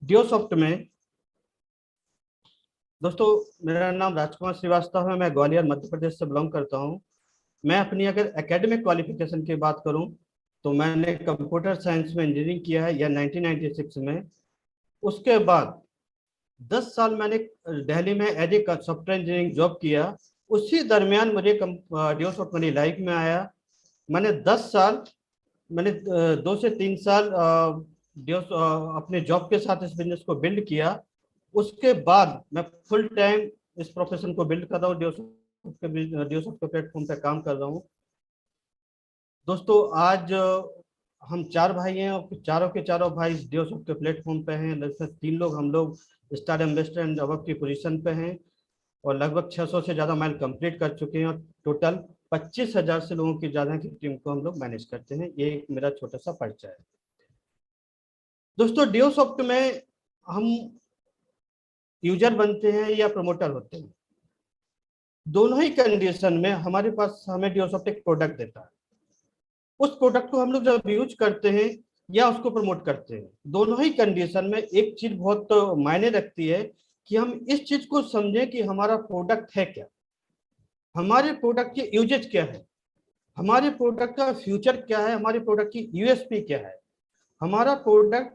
डियोसॉफ्ट में। दोस्तों, मेरा नाम राजकुमार श्रीवास्तव है। मैं ग्वालियर मध्य प्रदेश से बिलोंग करता हूँ। मैं अपनी अगर एकेडमिक क्वालिफिकेशन की बात करूँ तो मैंने कंप्यूटर साइंस में इंजीनियरिंग किया है या 1996 में। उसके बाद 10 साल मैंने दिल्ली में as a software engineering job किया। उसी दरमियान मुझे डियोसॉफ्ट मेरी लाइफ में आया। मैंने 10 साल मैंने 2 से 3 साल अपने जॉब के साथ इस बिजनेस को बिल्ड किया। उसके बाद मैं फुल टाइम इस प्रोफेशन को बिल्ड कर रहा हूँ, डियोसॉफ्ट के प्लेटफॉर्म पे काम कर रहा हूँ। दोस्तों, आज हम 4 भाई हैं और चारों के चारों भाई डियोसॉफ्ट के प्लेटफॉर्म पे हैं। लगभग 3 लोग हम लोग स्टार एम्बेसडर एंड अबव की पोजीशन पे हैं और लगभग 600 से ज़्यादा माइल कंप्लीट कर चुके हैं और टोटल 25,000 से लोगों की ज़्यादा की टीम को हम लोग मैनेज करते हैं। ये मेरा छोटा सा परिचय है। दोस्तों, डियोसॉफ्ट में हम यूजर बनते हैं या प्रमोटर होते हैं, दोनों ही कंडीशन में हमारे पास हमें डियोसॉफ्ट एक प्रोडक्ट देता है। उस प्रोडक्ट को हम लोग जब यूज करते हैं या उसको प्रमोट करते हैं, दोनों ही कंडीशन में एक चीज बहुत मायने रखती है कि हम इस चीज को समझें कि हमारा प्रोडक्ट है क्या, हमारे प्रोडक्ट की यूजेज क्या है, हमारे प्रोडक्ट का फ्यूचर क्या है, हमारे प्रोडक्ट की यूएसपी क्या है, हमारा प्रोडक्ट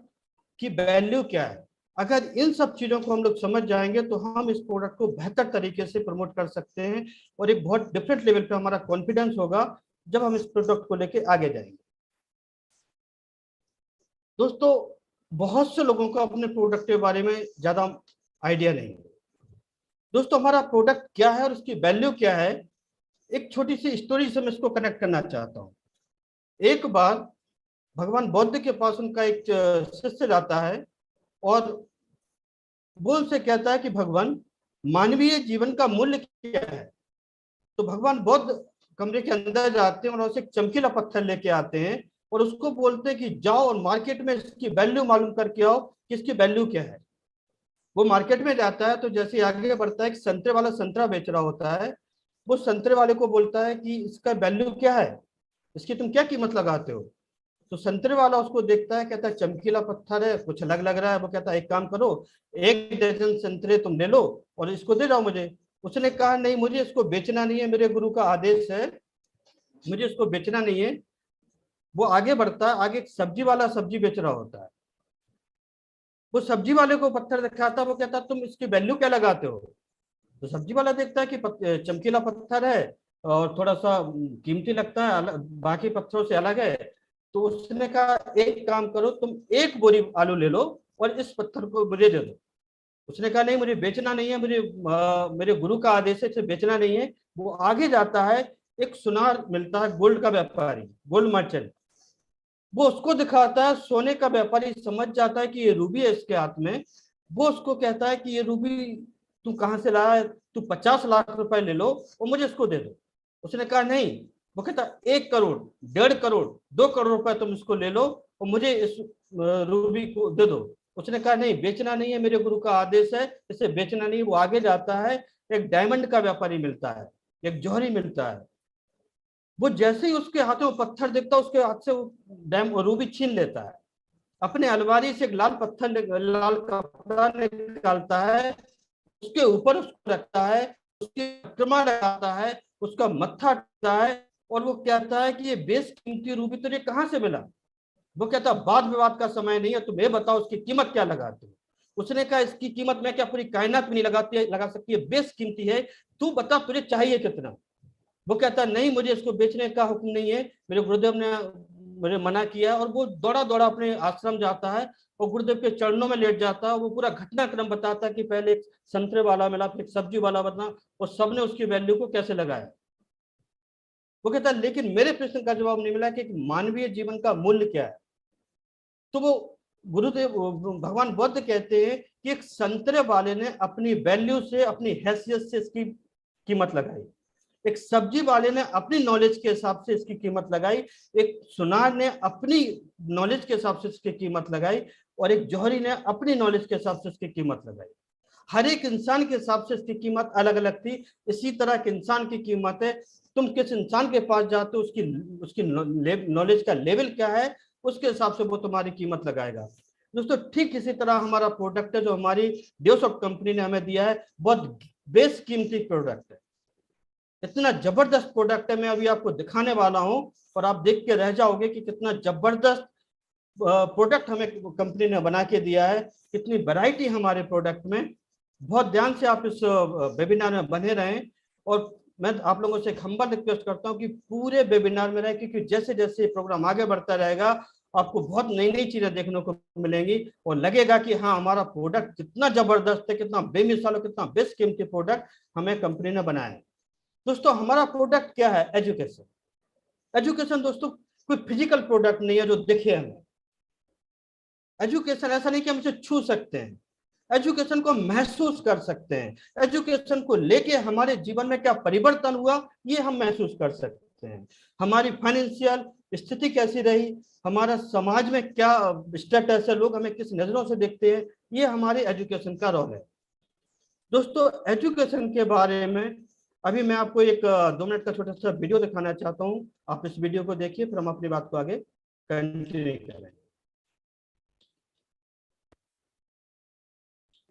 की वैल्यू क्या है। अगर इन सब चीजों को हम लोग समझ जाएंगे तो हम इस प्रोडक्ट को बेहतर तरीके से प्रमोट कर सकते हैं और एक बहुत डिफरेंट लेवल पे हमारा कॉन्फिडेंस होगा जब हम इस प्रोडक्ट को लेके आगे जाएंगे। दोस्तों, बहुत से लोगों को अपने प्रोडक्ट के बारे में ज्यादा आइडिया नहीं है। दोस्तों, हमारा प्रोडक्ट क्या है और उसकी वैल्यू क्या है, एक छोटी सी स्टोरी से मैं इसको कनेक्ट करना चाहता हूँ। एक बार भगवान बुद्ध के पास उनका एक शिष्य जाता है और वो उनसे कहता है कि भगवान, मानवीय जीवन का मूल्य क्या है। तो भगवान बुद्ध कमरे के अंदर जाते हैं और उसे एक चमकीला पत्थर लेके आते हैं और उसको बोलते हैं कि जाओ और मार्केट में इसकी वैल्यू मालूम करके आओ कि इसकी वैल्यू क्या है। वो मार्केट में जाता है तो जैसे आगे बढ़ता है कि संतरे वाला संतरा बेच रहा होता है। वो संतरे वाले को बोलता है कि इसका वैल्यू क्या है, इसकी तुम क्या कीमत लगाते हो। तो संतरे वाला उसको देखता है, कहता है चमकीला पत्थर है, कुछ अलग लग रहा है। वो कहता है एक काम करो, 1 दर्जन संतरे तुम ले लो और इसको दे जाओ मुझे। उसने कहा नहीं, मुझे इसको बेचना नहीं है, मेरे गुरु का आदेश है, मुझे इसको बेचना नहीं है। वो आगे बढ़ता है, आगे एक सब्जी वाला सब्जी बेच रहा होता है। वो सब्जी वाले को पत्थर दिखाता है, वो कहता है तुम इसकी वैल्यू क्या लगाते हो। तो सब्जी वाला देखता है कि चमकीला पत्थर है और थोड़ा सा कीमती लगता है, बाकी पत्थरों से अलग है। तो उसने कहा एक काम करो, तुम 1 बोरी आलू ले लो और इस पत्थर को मुझे दे दो। उसने कहा नहीं, मुझे बेचना नहीं है, मुझे मेरे गुरु का आदेश है, इसे बेचना नहीं है। वो आगे जाता है, एक सुनार मिलता है, गोल्ड का व्यापारी, गोल्ड मर्चेंट। वो उसको दिखाता है, सोने का व्यापारी समझ जाता है कि ये रूबी है इसके हाथ में। वो उसको कहता है कि ये रूबी तू कहाँ से लाया है, तू 50 लाख रुपए ले लो और मुझे इसको दे दो। उसने कहा नहीं। वो कहता 1 करोड़, 1.5 करोड़, 2 करोड़ रुपए तुम इसको ले लो और मुझे इस रूबी को दे दो। उसने कहा नहीं, बेचना नहीं है, मेरे गुरु का आदेश है, इसे बेचना नहीं। वो आगे जाता है, एक डायमंड का व्यापारी मिलता है, एक जौहरी मिलता है। वो जैसे ही उसके हाथों में पत्थर दिखता है, उसके हाथ से वो रूबी छीन लेता है। अपने अलमारी से एक लाल कपड़ा निकालता है, उसके ऊपर उसको रखता है, उसकी चक्रमा लगाता है, उसका मत्था टूटता है और वो कहता है कि ये बेशकीमती रूबी तुझे कहाँ से मिला। वो कहता वाद विवाद का समय नहीं है, तुम ये बताओ उसकी कीमत क्या लगाते हो। उसने कहा इसकी कीमत मैं क्या पूरी कायनात में नहीं लगा सकती है, बेशकीमती है, तू बता तुझे चाहिए कितना। वो कहता नहीं, मुझे इसको बेचने का हुक्म नहीं है, मेरे गुरुदेव ने मुझे मना किया। और वो दौड़ा दौड़ा अपने आश्रम जाता है और गुरुदेव के चरणों में लेट जाता है। वो पूरा घटनाक्रम बताता है कि पहले एक संतरे वाला मिला, फिर एक सब्जी वाला बना और सबने उसकी वैल्यू को कैसे लगाया। वो कहता है लेकिन मेरे प्रश्न का जवाब नहीं मिला कि मानवीय जीवन का मूल्य क्या है। तो वो गुरुदेव भगवान बुद्ध कहते हैं कि एक संतरे वाले ने अपनी वैल्यू से, अपनी हैसियत से इसकी कीमत लगाई, एक सब्जी वाले ने अपनी नॉलेज के हिसाब से इसकी कीमत लगाई, एक सुनार ने अपनी नॉलेज के हिसाब से इसकी कीमत लगाई और एक जौहरी ने अपनी नॉलेज के हिसाब से इसकी कीमत लगाई। हर एक इंसान के हिसाब से इसकी कीमत अलग अलग थी। इसी तरह के इंसान की कीमत है, तुम किस इंसान के पास जाते हो, उसकी उसकी नॉलेज का लेवल क्या है, उसके हिसाब से वो तुम्हारी कीमत लगाएगा। दोस्तों ठीक इसी तरह हमारा प्रोडक्ट है जो हमारी डेवसॉफ्ट कंपनी ने हमें दिया है, बहुत बेशकीमती प्रोडक्ट है, इतना जबरदस्त प्रोडक्ट है, मैं अभी आपको दिखाने वाला हूं और आप देख के रह जाओगे कि कितना जबरदस्त प्रोडक्ट हमें कंपनी ने बना के दिया है, कितनी वैरायटी हमारे प्रोडक्ट में। बहुत ध्यान से आप इस वेबिनार में बने रहें और मैं आप लोगों से हम्बल रिक्वेस्ट करता हूं कि पूरे वेबिनार में रहें, क्योंकि जैसे जैसे प्रोग्राम आगे बढ़ता रहेगा आपको बहुत नई नई चीजें देखने को मिलेंगी और लगेगा कि हाँ हमारा प्रोडक्ट कितना जबरदस्त है, कितना बेमिसाल और कितना बेशकीमती प्रोडक्ट हमें कंपनी ने बनाया है। दोस्तों हमारा प्रोडक्ट क्या है? एजुकेशन। एजुकेशन दोस्तों कोई फिजिकल प्रोडक्ट नहीं है जो दिखे हमें। एजुकेशन ऐसा नहीं कि हम इसे छू सकते हैं, एजुकेशन को महसूस कर सकते हैं। एजुकेशन को लेके हमारे जीवन में क्या परिवर्तन हुआ ये हम महसूस कर सकते हैं। हमारी फाइनेंशियल स्थिति कैसी रही, हमारा समाज में क्या स्टेटस है, लोग हमें किस नजरों से देखते हैं, ये हमारे एजुकेशन का रोल है। दोस्तों एजुकेशन के बारे में अभी मैं आपको एक 2 मिनट का छोटा सा वीडियो दिखाना चाहता हूँ। आप इस वीडियो को देखिए, फिर हम अपनी बात को आगे कंटिन्यू करें।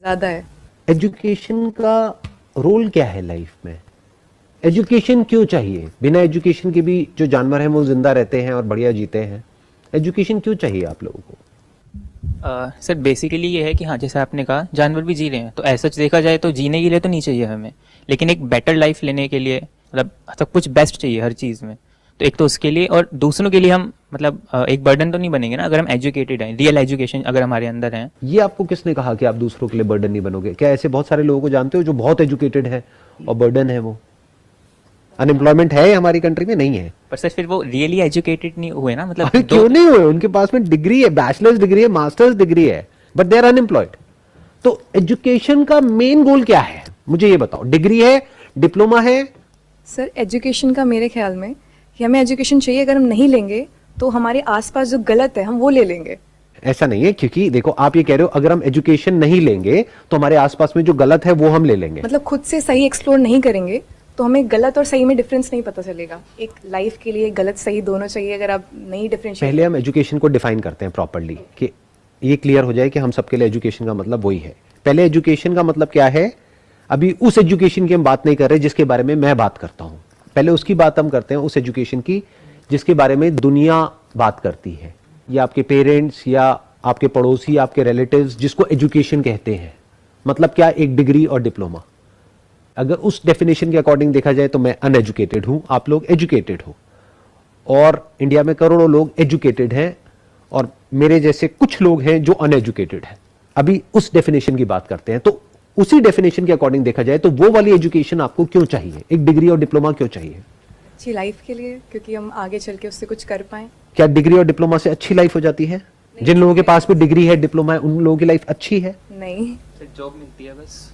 ज्यादा है। एजुकेशन का रोल क्या है लाइफ में? एजुकेशन क्यों चाहिए? बिना एजुकेशन के भी जो जानवर हैं वो जिंदा रहते हैं और बढ़िया जीते हैं। एजुकेशन क्यों चाहिए आप लोगों को? सर बेसिकली ये है कि हाँ जैसे आपने कहा जानवर भी जी रहे हैं, तो ऐसा देखा जाए तो जीने के लिए तो नहीं चाहिए हमें, लेकिन एक बेटर लाइफ लेने के लिए मतलब सब कुछ बेस्ट चाहिए हर चीज़ में। तो एक तो उसके लिए और दूसरों के लिए हम मतलब एक बर्डन तो नहीं बनेंगे ना अगर हम एजुकेटेड हैं, रियल एजुकेशन अगर हमारे अंदर है। ये आपको किसने कहा कि आप दूसरों के लिए बर्डन नहीं बनोगे? क्या ऐसे बहुत सारे लोगों को जानते हो जो बहुत एजुकेटेड है और बर्डन है? वो अनएम्प्लॉयमेंट है हमारी कंट्री में? नहीं है। पर सर फिर वो रियली एजुकेटेड नहीं हुए ना, मतलब क्यों नहीं हुए? उनके पास में डिग्री है, बैचलर्स डिग्री है, मास्टर्स डिग्री है, बट दे आर अनएम्प्लॉयड। तो एजुकेशन का मेन गोल क्या है मुझे ये बताओ। डिग्री है, डिप्लोमा है? सर एजुकेशन का मेरे ख्याल में कि हमें एजुकेशन चाहिए, अगर हम नहीं लेंगे तो हमारे आसपास जो गलत है हम वो ले लेंगे। ऐसा नहीं है, क्योंकि देखो आप ये कह रहे हो अगर हम एजुकेशन नहीं लेंगे तो हमारे आसपास में जो गलत है वो हम ले लेंगे। मतलब खुद से सही एक्सप्लोर नहीं करेंगे तो हमें गलत और सही में डिफरेंस नहीं पता चलेगा। एक लाइफ के लिए गलत सही दोनों चाहिए, अगर आप नहीं डिफरेंशिएट। पहले हम एजुकेशन को डिफाइन करते हैं प्रॉपर्ली कि ये क्लियर हो जाए कि हम सबके लिए एजुकेशन का मतलब वही है। पहले एजुकेशन का मतलब क्या है? अभी उस एजुकेशन की हम बात नहीं कर रहे जिसके बारे में मैं बात करता हूं, पहले उसकी बात हम करते हैं, उस एजुकेशन की जिसके बारे में दुनिया बात करती है, या आपके पेरेंट्स या आपके पड़ोसी, आपके रिलेटिव्स, जिसको एजुकेशन कहते हैं। मतलब क्या? एक डिग्री और डिप्लोमा। अगर उस डेफिनेशन के अकॉर्डिंग देखा जाए तो मैं अनएजुकेटेड हूं, आप लोग एजुकेटेड हो, और इंडिया में करोड़ों लोग एजुकेटेड हैं और मेरे जैसे कुछ लोग हैं जो अनएजुकेटेड हैं। अभी उस डेफिनेशन की बात करते हैं। तो उसी डेफिनेशन के अकॉर्डिंग देखा जाए तो वो वाली एजुकेशन आपको क्यों चाहिए? एक डिग्री और डिप्लोमा क्यों चाहिए? अच्छी लाइफ के लिए, क्योंकि हम आगे चल के उससे कुछ कर पाए। क्या डिग्री और डिप्लोमा से अच्छी लाइफ हो जाती है? जिन लोगों के पास में डिग्री है, डिप्लोमा है, उन लोगों की लाइफ अच्छी है? नहीं, जॉब मिलती है बस,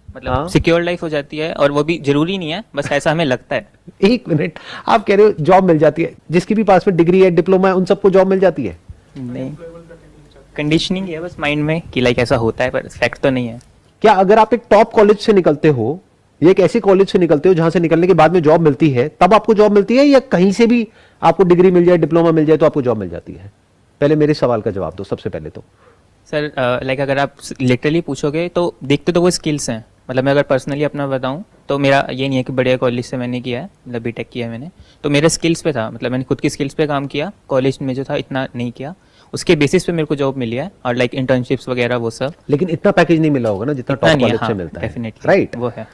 मतलब सिक्योर लाइफ हो जाती है, और वो भी जरूरी नहीं है, बस ऐसा हमें लगता है। एक मिनट, आप कह रहे हो जॉब मिल जाती है? जिसके भी पास में डिग्री है, डिप्लोमा है, उन सबको जॉब मिल जाती है? नहीं, कंडीशनिंग है बस माइंड में कि लाइक ऐसा होता है, पर फैक्ट तो नहीं है। क्या अगर आप एक टॉप कॉलेज से निकलते हो या एक ऐसे कॉलेज से निकलते हो जहां से निकलने के बाद में जॉब मिलती है, तब आपको जॉब मिलती है, या कहीं से भी आपको डिग्री मिल जाए, डिप्लोमा मिल जाए तो आपको जॉब मिल जाती है? पहले मेरे सवाल का जवाब दो सबसे पहले तो। सर लाइक अगर आप लिटरली पूछोगे तो देखते तो वो स्किल्स हैं। मतलब मैं अगर पर्सनली अपना बताऊं तो मेरा ये नहीं है कि बढ़िया कॉलेज से मैंने किया है, मतलब बीटेक किया है मैंने, तो मेरे स्किल्स पे था, मतलब मैंने खुद की स्किल्स पे काम किया। कॉलेज में जो था इतना नहीं किया, उसके बेसिस पे मेरे को जॉब मिली है, और लाइक इंटर्नशिप्स वगैरह वो सब। लेकिन इतना पैकेज नहीं मिला होगा ना जितना टॉप कॉलेज से मिलता है। डेफिनेटली राइट, वो है।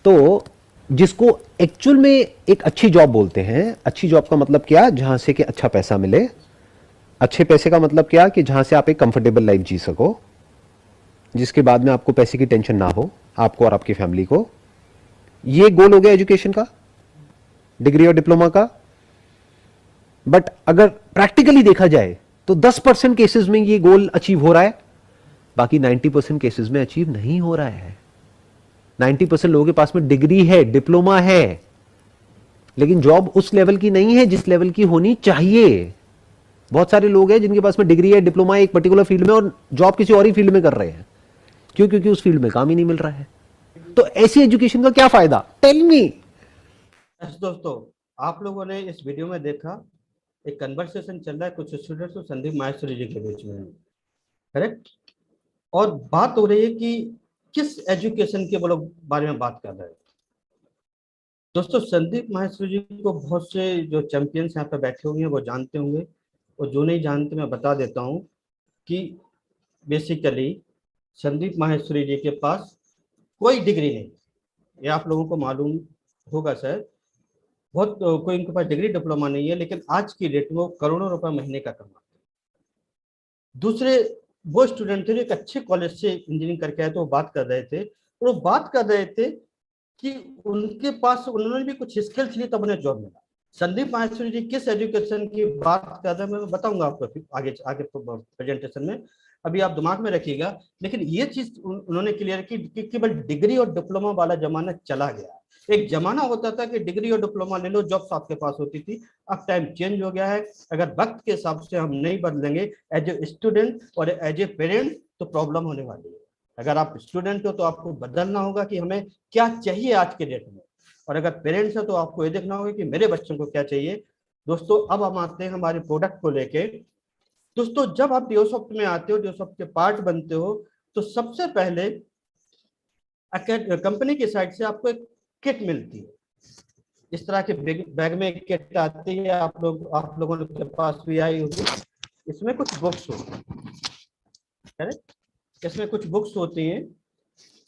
तो जिसको एक्चुअल में एक अच्छी जॉब बोलते हैं, अच्छी जॉब का मतलब क्या? जहां से कि अच्छा पैसा मिले। अच्छे पैसे का मतलब क्या? कि जहां से आप एक कंफर्टेबल लाइफ जी सको, जिसके बाद में आपको पैसे की टेंशन ना हो, आपको और आपकी फैमिली को। ये गोल हो गया एजुकेशन का, डिग्री और डिप्लोमा का। बट अगर प्रैक्टिकली देखा जाए तो 10% केसेस में ये गोल अचीव हो रहा है, बाकी 90% केसेस में अचीव नहीं हो रहा है। 90% लोगों के पास में डिग्री है, डिप्लोमा है, लेकिन जॉब उस लेवल की नहीं है जिस लेवल की होनी चाहिए। बहुत सारे लोग हैं जिनके पास में डिग्री है, डिप्लोमा है एक पर्टिकुलर फील्ड में, और जॉब किसी और ही फील्ड में कर रहे हैं। क्यों? क्योंकि उस फील्ड में काम ही नहीं मिल रहा है। तो ऐसी एजुकेशन का क्या फायदा? Tell me. दोस्तों आप लोगों ने इस वीडियो में देखा एक कन्वर्सेशन चल रहा है कुछ स्टूडेंट्स और संदीप माहेश्वरी जी के बीच में। करेक्ट। और बात हो रही है कि किस एजुकेशन के वो लोग बारे में बात कर रहे हैं। दोस्तों संदीप माहेश्वरी जी को बहुत से जो चैंपियंस यहाँ पे बैठे हुए हैं वो जानते होंगे, और जो नहीं जानते मैं बता देता हूँ कि बेसिकली संदीप माहेश्वरी जी के पास कोई डिग्री नहीं, ये आप लोगों को मालूम होगा शायद। बहुत कोई उनके पास डिग्री डिप्लोमा नहीं है, लेकिन आज की डेट में वो करोड़ों रुपए महीने का कमाते हैं। दूसरे वो स्टूडेंट थे जो एक अच्छे कॉलेज से इंजीनियरिंग करके आए, तो वो बात कर रहे थे, और वो बात कर रहे थे कि उनके पास उन्होंने भी कुछ स्किल्स ली तब उन्हें जॉब मिला। संदीप माहेश्वरी जी किस एजुकेशन की बात कर रहे हैं मैं बताऊंगा आपको फिर आगे आगे प्रेजेंटेशन में, अभी आप दिमाग में रखिएगा। लेकिन ये चीज उन्होंने क्लियर की कि केवल डिग्री और डिप्लोमा वाला जमाना चला गया। एक जमाना होता था कि डिग्री और डिप्लोमा ले लो, जॉब्स आपके पास होती थी। अब टाइम चेंज हो गया है। अगर वक्त के हिसाब से हम नहीं बदलेंगे एज ए स्टूडेंट और एज ए पेरेंट, तो प्रॉब्लम होने वाली है। अगर आप स्टूडेंट हो तो आपको बदलना होगा कि हमें क्या चाहिए आज के डेट में, और अगर पेरेंट्स है तो आपको ये देखना होगा कि मेरे बच्चों को क्या चाहिए। दोस्तों अब हम आते हैं हमारे प्रोडक्ट को लेके। दोस्तों जब आप डियोसॉफ्ट में आते हो, डियोसॉफ्ट के पार्ट बनते हो, तो सबसे पहले कंपनी की साइड से आपको एक किट मिलती है। इस तरह के बैग में एक किट आती है, आप लोगों के पास भी आई होगी। इसमें कुछ बुक्स होती हैं, इसमें कुछ बुक्स होती हैं।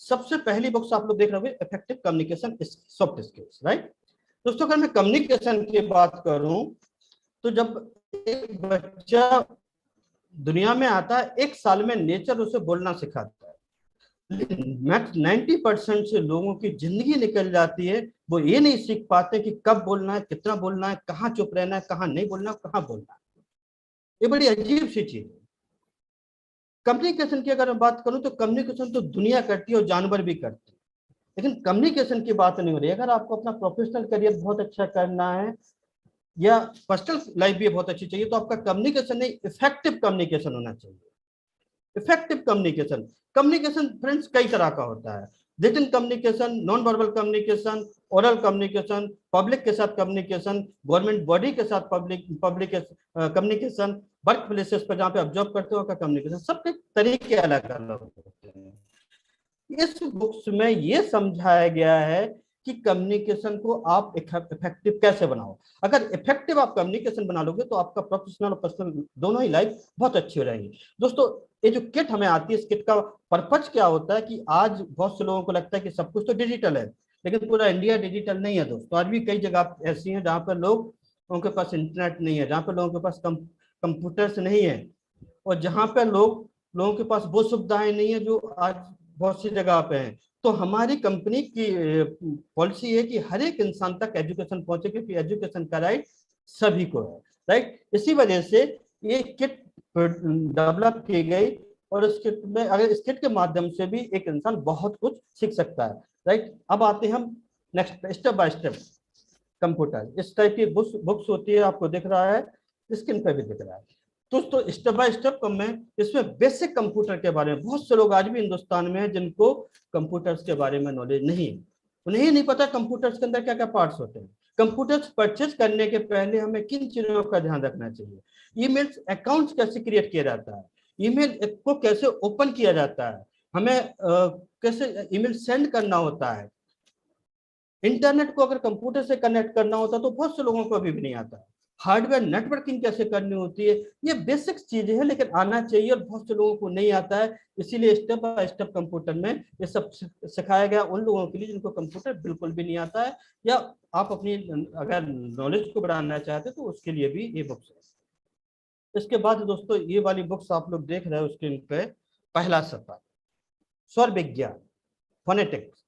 सबसे पहली बुक्स आप लोग देख रहे होंगे effective communication soft skills, right. दोस्तों अगर मैं कम्युनिकेशन की बात करूं, तो जब एक बच्चा दुनिया में आता है, एक साल में नेचर उसे बोलना सिखाता है, लेकिन 90% से लोगों की जिंदगी निकल जाती है, वो ये नहीं सीख पाते कि कब बोलना है, कितना बोलना है, कहाँ चुप रहना है, कहाँ नहीं बोलना है, कहाँ बोलना है। ये बड़ी अजीब सी चीज है। कम्युनिकेशन की अगर मैं बात करूं तो कम्युनिकेशन तो दुनिया करती है और जानवर भी करते हैं, लेकिन कम्युनिकेशन की बात नहीं हो रही है। अगर आपको अपना प्रोफेशनल करियर बहुत अच्छा करना है या पर्सनल लाइफ भी बहुत अच्छी चाहिए, तो आपका कम्युनिकेशन नहीं, इफेक्टिव कम्युनिकेशन होना चाहिए। इफेक्टिव कम्युनिकेशन, कम्युनिकेशन फ्रेंड्स कई तरह का होता है। Written communication, non verbal communication, oral communication, public के साथ कम्युनिकेशन, गवर्नमेंट बॉडी के साथ पब्लिक कम्युनिकेशन, वर्क प्लेसेस पर जहाँ पे आप जॉब करते हो का कम्युनिकेशन, सबके तरीके अलग अलग होते हैं। इस बुक्स में ये समझाया गया है कि कम्युनिकेशन को आप इफेक्टिव कैसे बनाओ। अगर इफेक्टिव आप कम्युनिकेशन बना लोगे तो आपका प्रोफेशनल और पर्सनल दोनों ही लाइफ बहुत अच्छी हो रहेगी। दोस्तों ये जो किट हमें आती है, इस किट का पर्पज क्या होता है कि आज बहुत से लोगों को लगता है कि सब कुछ तो डिजिटल है, लेकिन पूरा इंडिया डिजिटल नहीं है दोस्तों। आज भी कई जगह ऐसी हैं जहाँ पर लोगों के पास इंटरनेट नहीं है, जहाँ पर लोगों के पास कंप्यूटर्स नहीं है, और जहाँ पर लोगों के पास वो सुविधाएं नहीं है जो आज बहुत सी जगह पे हैं। तो हमारी कंपनी की पॉलिसी है कि हर एक इंसान तक एजुकेशन पहुंचे, क्योंकि एजुकेशन का राइट सभी को है, राइट। इसी वजह से ये किट डेवलप की गई, और इस किट में अगर इस किट के माध्यम से भी एक इंसान बहुत कुछ सीख सकता है, राइट। अब आते हैं हम next step by step. Computer इस टाइप की बुक्स होती है, आपको दिख रहा है, स्क्रीन पे भी दिख रहा है। दोस्तों स्टेप बाय स्टेप मैं इसमें बेसिक कंप्यूटर के बारे में, बहुत से लोग आज भी हिंदुस्तान में हैं जिनको कंप्यूटर्स के बारे में नॉलेज नहीं है। उन्हें नहीं पता कंप्यूटर्स के अंदर क्या क्या पार्ट्स होते हैं। कंप्यूटर्स परचेज करने के पहले हमें किन चीजों का ध्यान रखना चाहिए, ईमेल्स अकाउंट्स कैसे क्रिएट किया जाता है, ईमेल को कैसे ओपन किया जाता है, हमें कैसे ईमेल सेंड करना होता है, इंटरनेट को अगर कंप्यूटर से कनेक्ट करना होता है तो बहुत से लोगों को अभी भी नहीं आता है, हार्डवेयर नेटवर्किंग कैसे करनी होती है। ये बेसिक चीजें हैं, लेकिन आना चाहिए और बहुत से लोगों को नहीं आता है। इसीलिए स्टेप बाय स्टेप कंप्यूटर में ये सब सिखाया गया उन लोगों के लिए जिनको कंप्यूटर बिल्कुल भी नहीं आता है, या आप अपनी अगर नॉलेज को बढ़ाना चाहते हैं तो उसके लिए भी ये बुक्स है। इसके बाद दोस्तों ये वाली बुक्स आप लोग देख रहे हो स्क्रीन पे, पहला सफर, स्वर विज्ञान, फोनेटिक्स।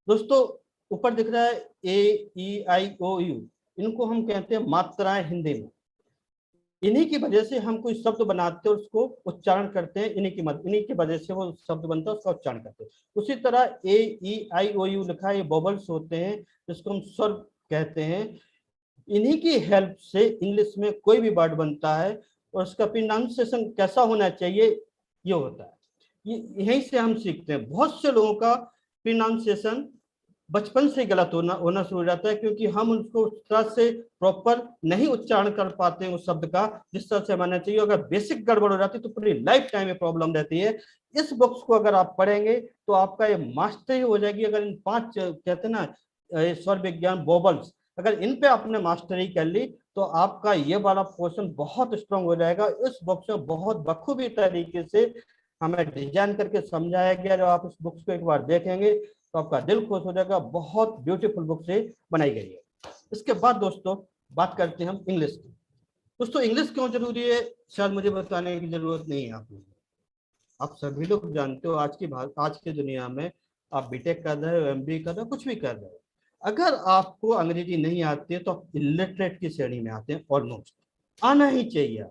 दोस्तों ऊपर दिख रहा है AEIOU, इनको हम कहते हैं मात्राएं हिंदी में। इन्हीं की वजह से हम कोई शब्द बनाते हैं, उसको उच्चारण करते हैं, इन्हीं की वजह से वो शब्द बनता है, उसका उच्चारण करते हैं। उसी तरह AEIOU लिखा है, ये बबल्स होते हैं जिसको हम स्वर कहते हैं। इन्हीं की हेल्प से इंग्लिश में कोई भी वर्ड बनता है और उसका प्रोनाउंसिएशन कैसा होना चाहिए ये होता है, ये यहीं से हम सीखते हैं। बहुत से लोगों का प्रोनाउंसिएशन बचपन से गलत होना शुरू हो जाता है, क्योंकि हम उनको उस तरह से प्रॉपर नहीं उच्चारण कर पाते हैं उस शब्द का जिस तरह से मानना चाहिए। अगर बेसिक गड़बड़ हो जाती है तो पूरी लाइफ टाइम में प्रॉब्लम रहती है। इस बुक्स को अगर आप पढ़ेंगे तो आपका ये मास्टरी हो जाएगी। अगर इन 5 कहते हैं ना स्वर विज्ञान वोबल्स, अगर इन पे आपने मास्टरी कर ली तो आपका ये वाला पोर्शन बहुत स्ट्रांग हो जाएगा। इस बुक में बहुत बखूबी तरीके से हमें डिजाइन करके समझाया गया। जब आप इस बुक्स को एक बार देखेंगे तो आपका दिल खुश हो जाएगा। बहुत ब्यूटीफुल बुक से बनाई गई है। इसके बाद दोस्तों बात करते हैं हम इंग्लिश की। दोस्तों इंग्लिश क्यों जरूरी है शायद मुझे बताने की जरूरत नहीं है। आप सभी लोग जानते हो आज की दुनिया में आप बीटेक कर रहे हो, एमबीए कर रहे हो, कुछ भी कर रहे हो, अगर आपको अंग्रेजी नहीं आती है तो आप इलिटरेट की श्रेणी में आते हैं। ऑलमोस्ट आना ही चाहिए।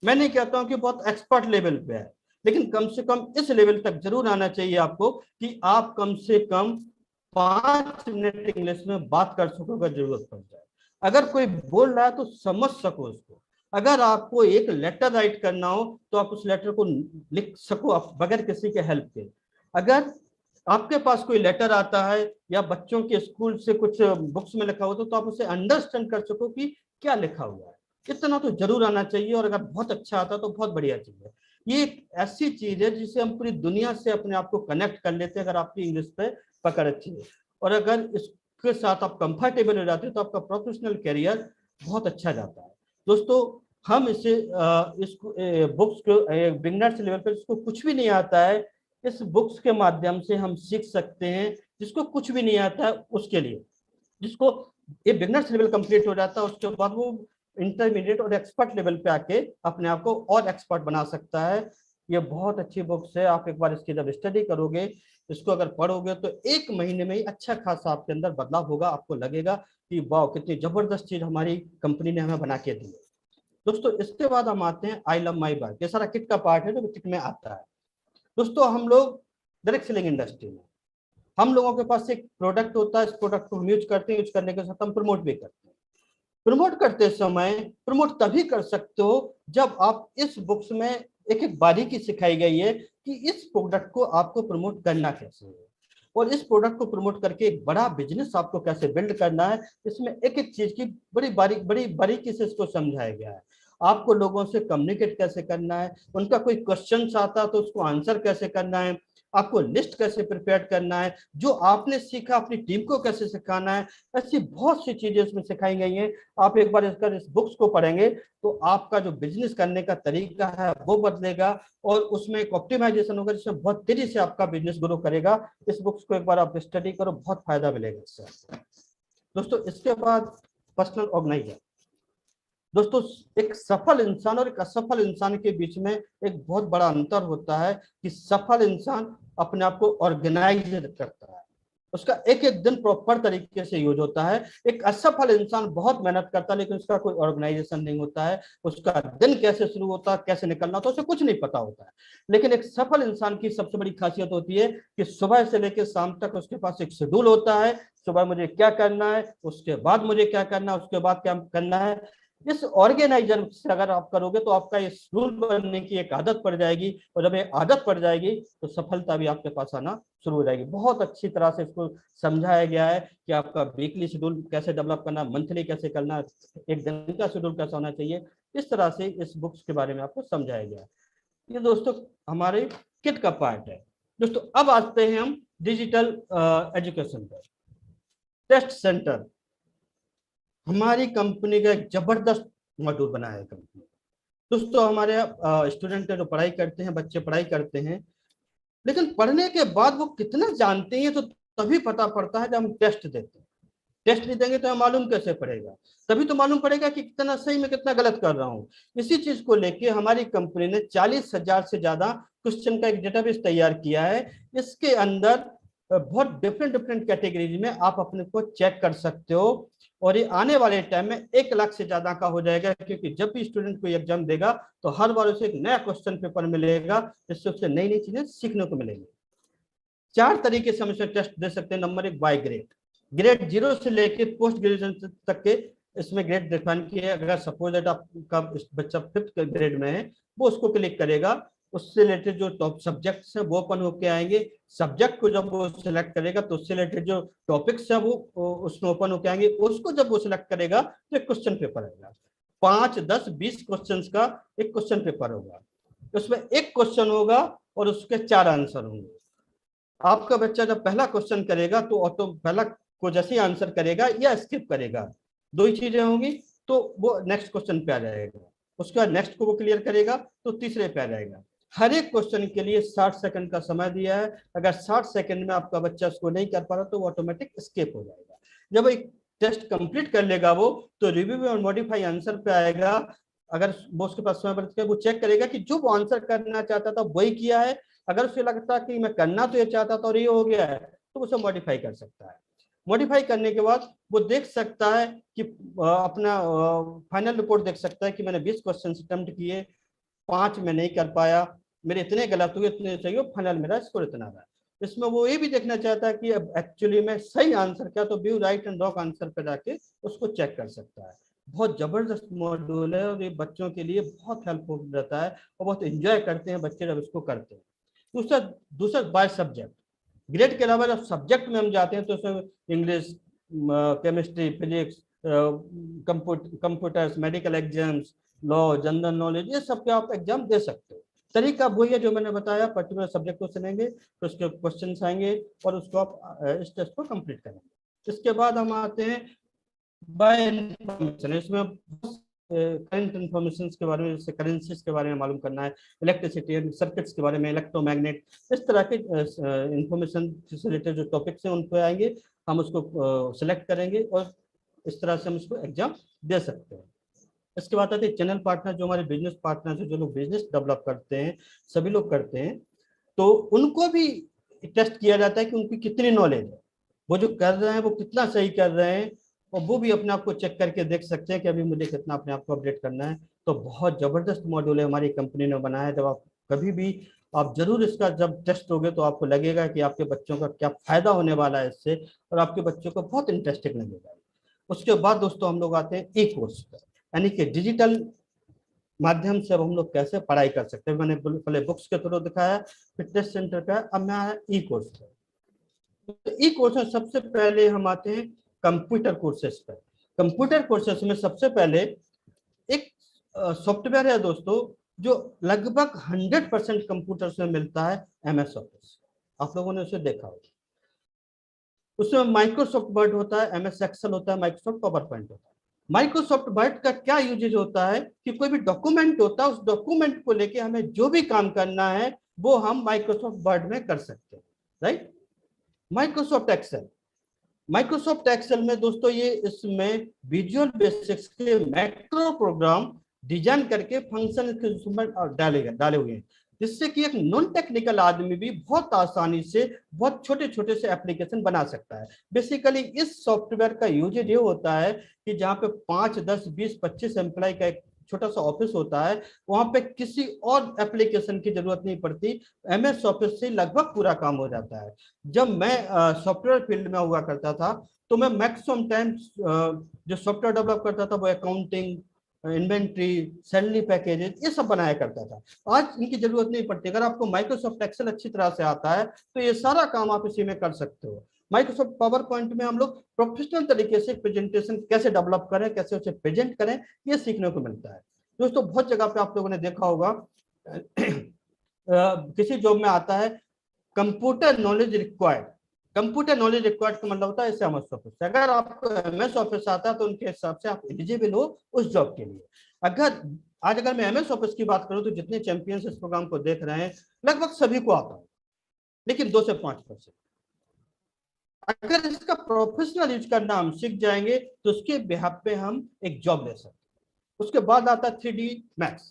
मैं नहीं कहता हूं कि बहुत एक्सपर्ट लेवल पे है, लेकिन कम से कम इस लेवल तक जरूर आना चाहिए आपको कि आप कम से कम 5 मिनट इंग्लिश में बात कर सको अगर जरूरत पड़ जाए। अगर कोई बोल रहा है तो समझ सको उसको। अगर आपको एक लेटर राइट करना हो तो आप उस लेटर को लिख सको आप बगैर किसी के हेल्प के। अगर आपके पास कोई लेटर आता है या बच्चों के स्कूल से कुछ बुक्स में लिखा हुआ तो आप उसे अंडरस्टैंड कर सको कि क्या लिखा हुआ है। इतना तो जरूर आना चाहिए। और अगर बहुत अच्छा आता तो बहुत बढ़िया चीज है। ये एक ऐसी चीज है जिसे हम पूरी दुनिया से अपने आप को कनेक्ट कर लेते हैं अगर आपकी इंग्लिश पे पकड़ अच्छी है। और अगर इसके साथ आप कंफर्टेबल हो जाते हैं तो आपका प्रोफेशनल करियर बहुत अच्छा जाता है। दोस्तों हम इसे इसको बुक्स को बिगनर्स लेवल पर जिसको कुछ भी नहीं आता है इस बुक्स के माध्यम से हम सीख सकते हैं। जिसको कुछ भी नहीं आता है उसके लिए, जिसको ये बिगनर्स लेवल कंप्लीट हो जाता है उसके बाद वो इंटरमीडिएट और एक्सपर्ट लेवल पे आके अपने आप को और एक्सपर्ट बना सकता है। ये बहुत अच्छी बुक्स है। आप एक बार इसकी जब स्टडी करोगे, इसको अगर पढ़ोगे तो 1 महीने में ही अच्छा खासा आपके अंदर बदलाव होगा। आपको लगेगा कि वाह कितनी जबरदस्त चीज हमारी कंपनी ने हमें बना के दी है। दोस्तों इसके बाद हम आते हैं आई लव माई बाइक। ये सारा किट का पार्ट है जो किट में आता है। दोस्तों हम लोग डायरेक्ट सेलिंग इंडस्ट्री में हम लोगों के पास एक प्रोडक्ट होता है। इस प्रोडक्ट को हम यूज करते हैं। यूज करने के साथ हम प्रमोट भी करते हैं। प्रमोट करते समय प्रमोट तभी कर सकते हो जब आप इस बुक्स में एक एक बारीकी सिखाई गई है कि इस प्रोडक्ट को आपको प्रमोट करना कैसे है और इस प्रोडक्ट को प्रमोट करके एक बड़ा बिजनेस आपको कैसे बिल्ड करना है। इसमें एक एक चीज की बड़ी बारीकी से इसको समझाया गया है। आपको लोगों से कम्युनिकेट कैसे करना है, उनका कोई क्वेश्चन आता है तो उसको आंसर कैसे करना है, आपको लिस्ट कैसे प्रिपेयर करना है, जो आपने सीखा अपनी टीम को कैसे सिखाना है। ऐसी बहुत सी चीजें इसमें सिखाई गई हैं। आप एक बार इस बुक्स को पढ़ेंगे तो आपका जो बिजनेस करने का तरीका है वो बदलेगा और उसमें एक ऑप्टिमाइजेशन होगा जिसमें बहुत तेजी से आपका बिजनेस ग्रो करेगा। इस बुक्स को एक बार आप स्टडी करो, बहुत फायदा मिलेगा इससे। दोस्तों इसके बाद पर्सनल ऑर्गेनाइजर। दोस्तों एक सफल इंसान और एक असफल इंसान के बीच में एक बहुत बड़ा अंतर होता है कि सफल इंसान अपने आप को ऑर्गेनाइज करता है, उसका एक एक दिन प्रॉपर तरीके से यूज होता है। एक असफल इंसान बहुत मेहनत करता है लेकिन उसका कोई ऑर्गेनाइजेशन नहीं होता है। उसका दिन कैसे शुरू होता है, कैसे निकलना होता है, उसे कुछ नहीं पता होता है। लेकिन एक सफल इंसान की सबसे बड़ी खासियत होती है कि सुबह से लेकर शाम तक उसके पास एक शेड्यूल होता है। सुबह मुझे क्या करना है, उसके बाद मुझे क्या करना है, उसके बाद क्या करना है। इस ऑर्गेनाइजर से अगर आप करोगे तो आपका ये रूल बनने की एक आदत पड़ जाएगी और जब ये आदत पड़ जाएगी तो सफलता भी आपके पास आना शुरू हो जाएगी। बहुत अच्छी तरह से इसको समझाया गया है कि आपका वीकली शेड्यूल कैसे डेवलप करना, मंथली कैसे करना, एक दिन का शेड्यूल कैसा होना चाहिए। इस तरह से इस बुक्स के बारे में आपको समझाया गया है। ये दोस्तों हमारे किट का पार्ट है। दोस्तों अब आते हैं हम डिजिटल एजुकेशन पर। टेस्ट सेंटर हमारी कंपनी का एक जबरदस्त मॉड्यूल बनाया है कंपनी। दोस्तों हमारे स्टूडेंट जो पढ़ाई करते हैं, बच्चे पढ़ाई करते हैं, लेकिन पढ़ने के बाद वो कितना जानते हैं तो तभी पता पड़ता है जब हम टेस्ट देते हैं। टेस्ट नहीं देंगे तो हमें मालूम कैसे पड़ेगा, तभी तो मालूम पड़ेगा कि कितना सही में कितना गलत कर रहा हूँ। इसी चीज को लेके हमारी कंपनी ने 40,000 से ज्यादा क्वेश्चन का एक डेटाबेस तैयार किया है। इसके अंदर बहुत डिफरेंट कैटेगरीज में आप अपने को चेक कर सकते हो और ये आने वाले टाइम में 1 लाख से ज्यादा का हो जाएगा, क्योंकि जब भी स्टूडेंट कोई एग्जाम देगा तो हर बार उसे एक नया क्वेश्चन पेपर मिलेगा जिससे उसे नई नई चीजें सीखने को मिलेंगी। 4 तरीके से हम इसे टेस्ट दे सकते हैं। नंबर 1 बाय ग्रेड, ग्रेड 0 से लेके पोस्ट ग्रेजुएशन तक के इसमें ग्रेड डिफाइन किए। अगर सपोज दैट आपका बच्चा 5th ग्रेड में है वो उसको क्लिक करेगा उससे रिलेटेड जो टॉप सब्जेक्ट्स है वो ओपन होके आएंगे। सब्जेक्ट को जब वो सिलेक्ट करेगा तो उससे रिलेटेड जो टॉपिक्स है वो उसमें ओपन होके आएंगे। उसको जब वो सिलेक्ट करेगा तो एक क्वेश्चन पेपर आएगा, 5, 10, 20 क्वेश्चन का एक क्वेश्चन पेपर होगा। उसमें एक क्वेश्चन होगा और उसके 4 आंसर होंगे। आपका बच्चा जब पहला क्वेश्चन करेगा तो ऑटो पहला को जैसे ही आंसर करेगा या स्किप करेगा, 2 ही चीजें होंगी, तो वो नेक्स्ट क्वेश्चन पे आ जाएगा। उसके बाद नेक्स्ट को वो क्लियर करेगा तो तीसरे पे आ जाएगा। हर एक क्वेश्चन के लिए 60 सेकंड का समय दिया है। अगर 60 सेकंड में आपका बच्चा उसको नहीं कर पा रहा तो वो ऑटोमेटिक स्किप हो जाएगा। जब एक टेस्ट कंप्लीट कर लेगा वो, तो रिव्यू और मॉडिफाई आंसर पे आएगा। अगर वो उसके पास समय बचता है वो चेक करेगा कि जो वो आंसर करना चाहता था वही किया है। अगर उसे लगता है कि मैं करना तो ये चाहता था और ये हो गया है, तो उसे मॉडिफाई कर सकता है। मॉडिफाई करने के बाद वो देख सकता है कि अपना फाइनल रिपोर्ट देख सकता है कि मैंने 20 क्वेश्चन अटेम्प्ट किए, 5 में नहीं कर पाया, मेरे इतने गलत हुए, इतने सही हो, फाइनल मेरा स्कोर इतना रहा। इसमें वो ये भी देखना चाहता है कि अब एक्चुअली में सही आंसर क्या, तो view right and wrong answer पर जाके उसको चेक कर सकता है। बहुत जबरदस्त मॉड्यूल है और ये बच्चों के लिए बहुत हेल्पफुल रहता है और बहुत एंजॉय करते हैं बच्चे जब इसको करते हैं। दूसरा बाय सब्जेक्ट, ग्रेड के अलावा जब सब्जेक्ट में हम जाते हैं तो उसमें English, chemistry, physics, computers, medical exams, law, general knowledge, ये सब के आप एग्जाम दे सकते हो। तरीका वही है जो मैंने बताया, पर्टिकुलर सब्जेक्ट को चुनेंगे तो उसके क्वेश्चन आएंगे और उसको आप इस टेस्ट को कंप्लीट करेंगे। इसके बाद हम आते हैं बाय इंफॉर्मेशन। इसमें करंट इंफॉर्मेशन के बारे में, जैसे करेंसीज के बारे में मालूम करना है, इलेक्ट्रिसिटी सर्किट्स के बारे में, इलेक्ट्रोमैग्नेट, इस तरह के इंफॉर्मेशन से रिलेटेड जो टॉपिक्स हैं उन पर आएंगे। हम उसको सिलेक्ट करेंगे और इस तरह से हम उसको एग्जाम दे सकते हैं। इसके बाद आते हैं चैनल पार्टनर, जो हमारे बिजनेस पार्टनर है, जो लोग बिजनेस डेवलप करते हैं, सभी लोग करते हैं, तो उनको भी टेस्ट किया जाता है कि उनकी कितनी नॉलेज है, वो जो कर रहे हैं वो कितना सही कर रहे हैं, और वो भी अपने आप को चेक करके देख सकते हैं कि अभी मुझे कितना अपने आप को अपडेट करना है। तो बहुत जबरदस्त मॉड्यूल है हमारी कंपनी ने बनाया है। जब आप कभी भी आप जरूर इसका जब टेस्ट होगे तो आपको लगेगा कि आपके बच्चों का क्या फायदा होने वाला है इससे, और आपके बच्चों को बहुत इंटरेस्टिंग लगेगा। उसके बाद दोस्तों हम लोग आते हैं ई कोर्स पर, यानी कि डिजिटल माध्यम से अब हम लोग कैसे पढ़ाई कर सकते हैं। मैंने पहले बुक्स के थ्रू दिखाया, फिर टेस्ट सेंटर का, अब मैं आया ई कोर्स पर। ई कोर्स में सबसे पहले हम आते हैं कंप्यूटर कोर्सेस पर। कंप्यूटर कोर्सेस में सबसे पहले एक सॉफ्टवेयर है दोस्तों जो लगभग 100% कंप्यूटर में मिलता है, MS ऑफिस। आप लोगों ने उसे देखा होगा। उसमें माइक्रोसॉफ्ट वर्ड होता है, MS एक्सेल होता है, माइक्रोसॉफ्ट पावर पॉइंट होता है। माइक्रोसॉफ्ट वर्ड का क्या यूजेज होता है कि कोई भी डॉक्यूमेंट होता है, उस डॉक्यूमेंट को लेके हमें जो भी काम करना है वो हम माइक्रोसॉफ्ट वर्ड में कर सकते हैं, राइट। माइक्रोसॉफ्ट एक्सेल में दोस्तों ये इसमें विजुअल बेसिक्स के मैक्रो प्रोग्राम डिजाइन करके फंक्शन के डाले हुए हैं, जिससे कि एक नॉन टेक्निकल आदमी भी बहुत आसानी से बहुत छोटे छोटे से एप्लीकेशन बना सकता है। बेसिकली इस सॉफ्टवेयर का यूजेज ये होता है कि जहाँ पे 5, 10, 20, 25 एम्प्लॉय का एक छोटा सा ऑफिस होता है, वहां पे किसी और एप्लीकेशन की जरूरत नहीं पड़ती, MS ऑफिस से लगभग पूरा काम हो जाता है। जब मैं सॉफ्टवेयर फील्ड में हुआ करता था तो मैं मैक्सिमम टाइम जो सॉफ्टवेयर डेवलप करता था वो अकाउंटिंग, इन्वेंट्री, सैलरी पैकेजेस, ये सब बनाया करता था। आज इनकी जरूरत नहीं पड़ती। अगर आपको माइक्रोसॉफ्ट एक्सेल अच्छी तरह से आता है तो ये सारा काम आप इसी में कर सकते हो। माइक्रोसॉफ्ट पावर पॉइंट में हम लोग प्रोफेशनल तरीके से प्रेजेंटेशन कैसे डेवलप करें, कैसे उसे प्रेजेंट करें, ये सीखने को मिलता है। दोस्तों बहुत जगह पे आप लोगों ने देखा होगा किसी जॉब में आता है computer knowledge required. Computer knowledge required का मतलब होता है MS ऑफिस। अगर आपको MS ऑफिस आता है तो उनके हिसाब से आप एलिजिबल हो उस जॉब के लिए। अगर मैं MS ऑफिस की बात करूं तो जितने चैंपियंस इस प्रोग्राम को देख रहे हैं लगभग सभी को आता है, लेकिन 2 से 5%। अगर इसका प्रोफेशनल यूज करना हम सीख जाएंगे तो उसके बिहाफ पे हम एक जॉब ले सकते हैं। उसके बाद आता है 3D मैक्स।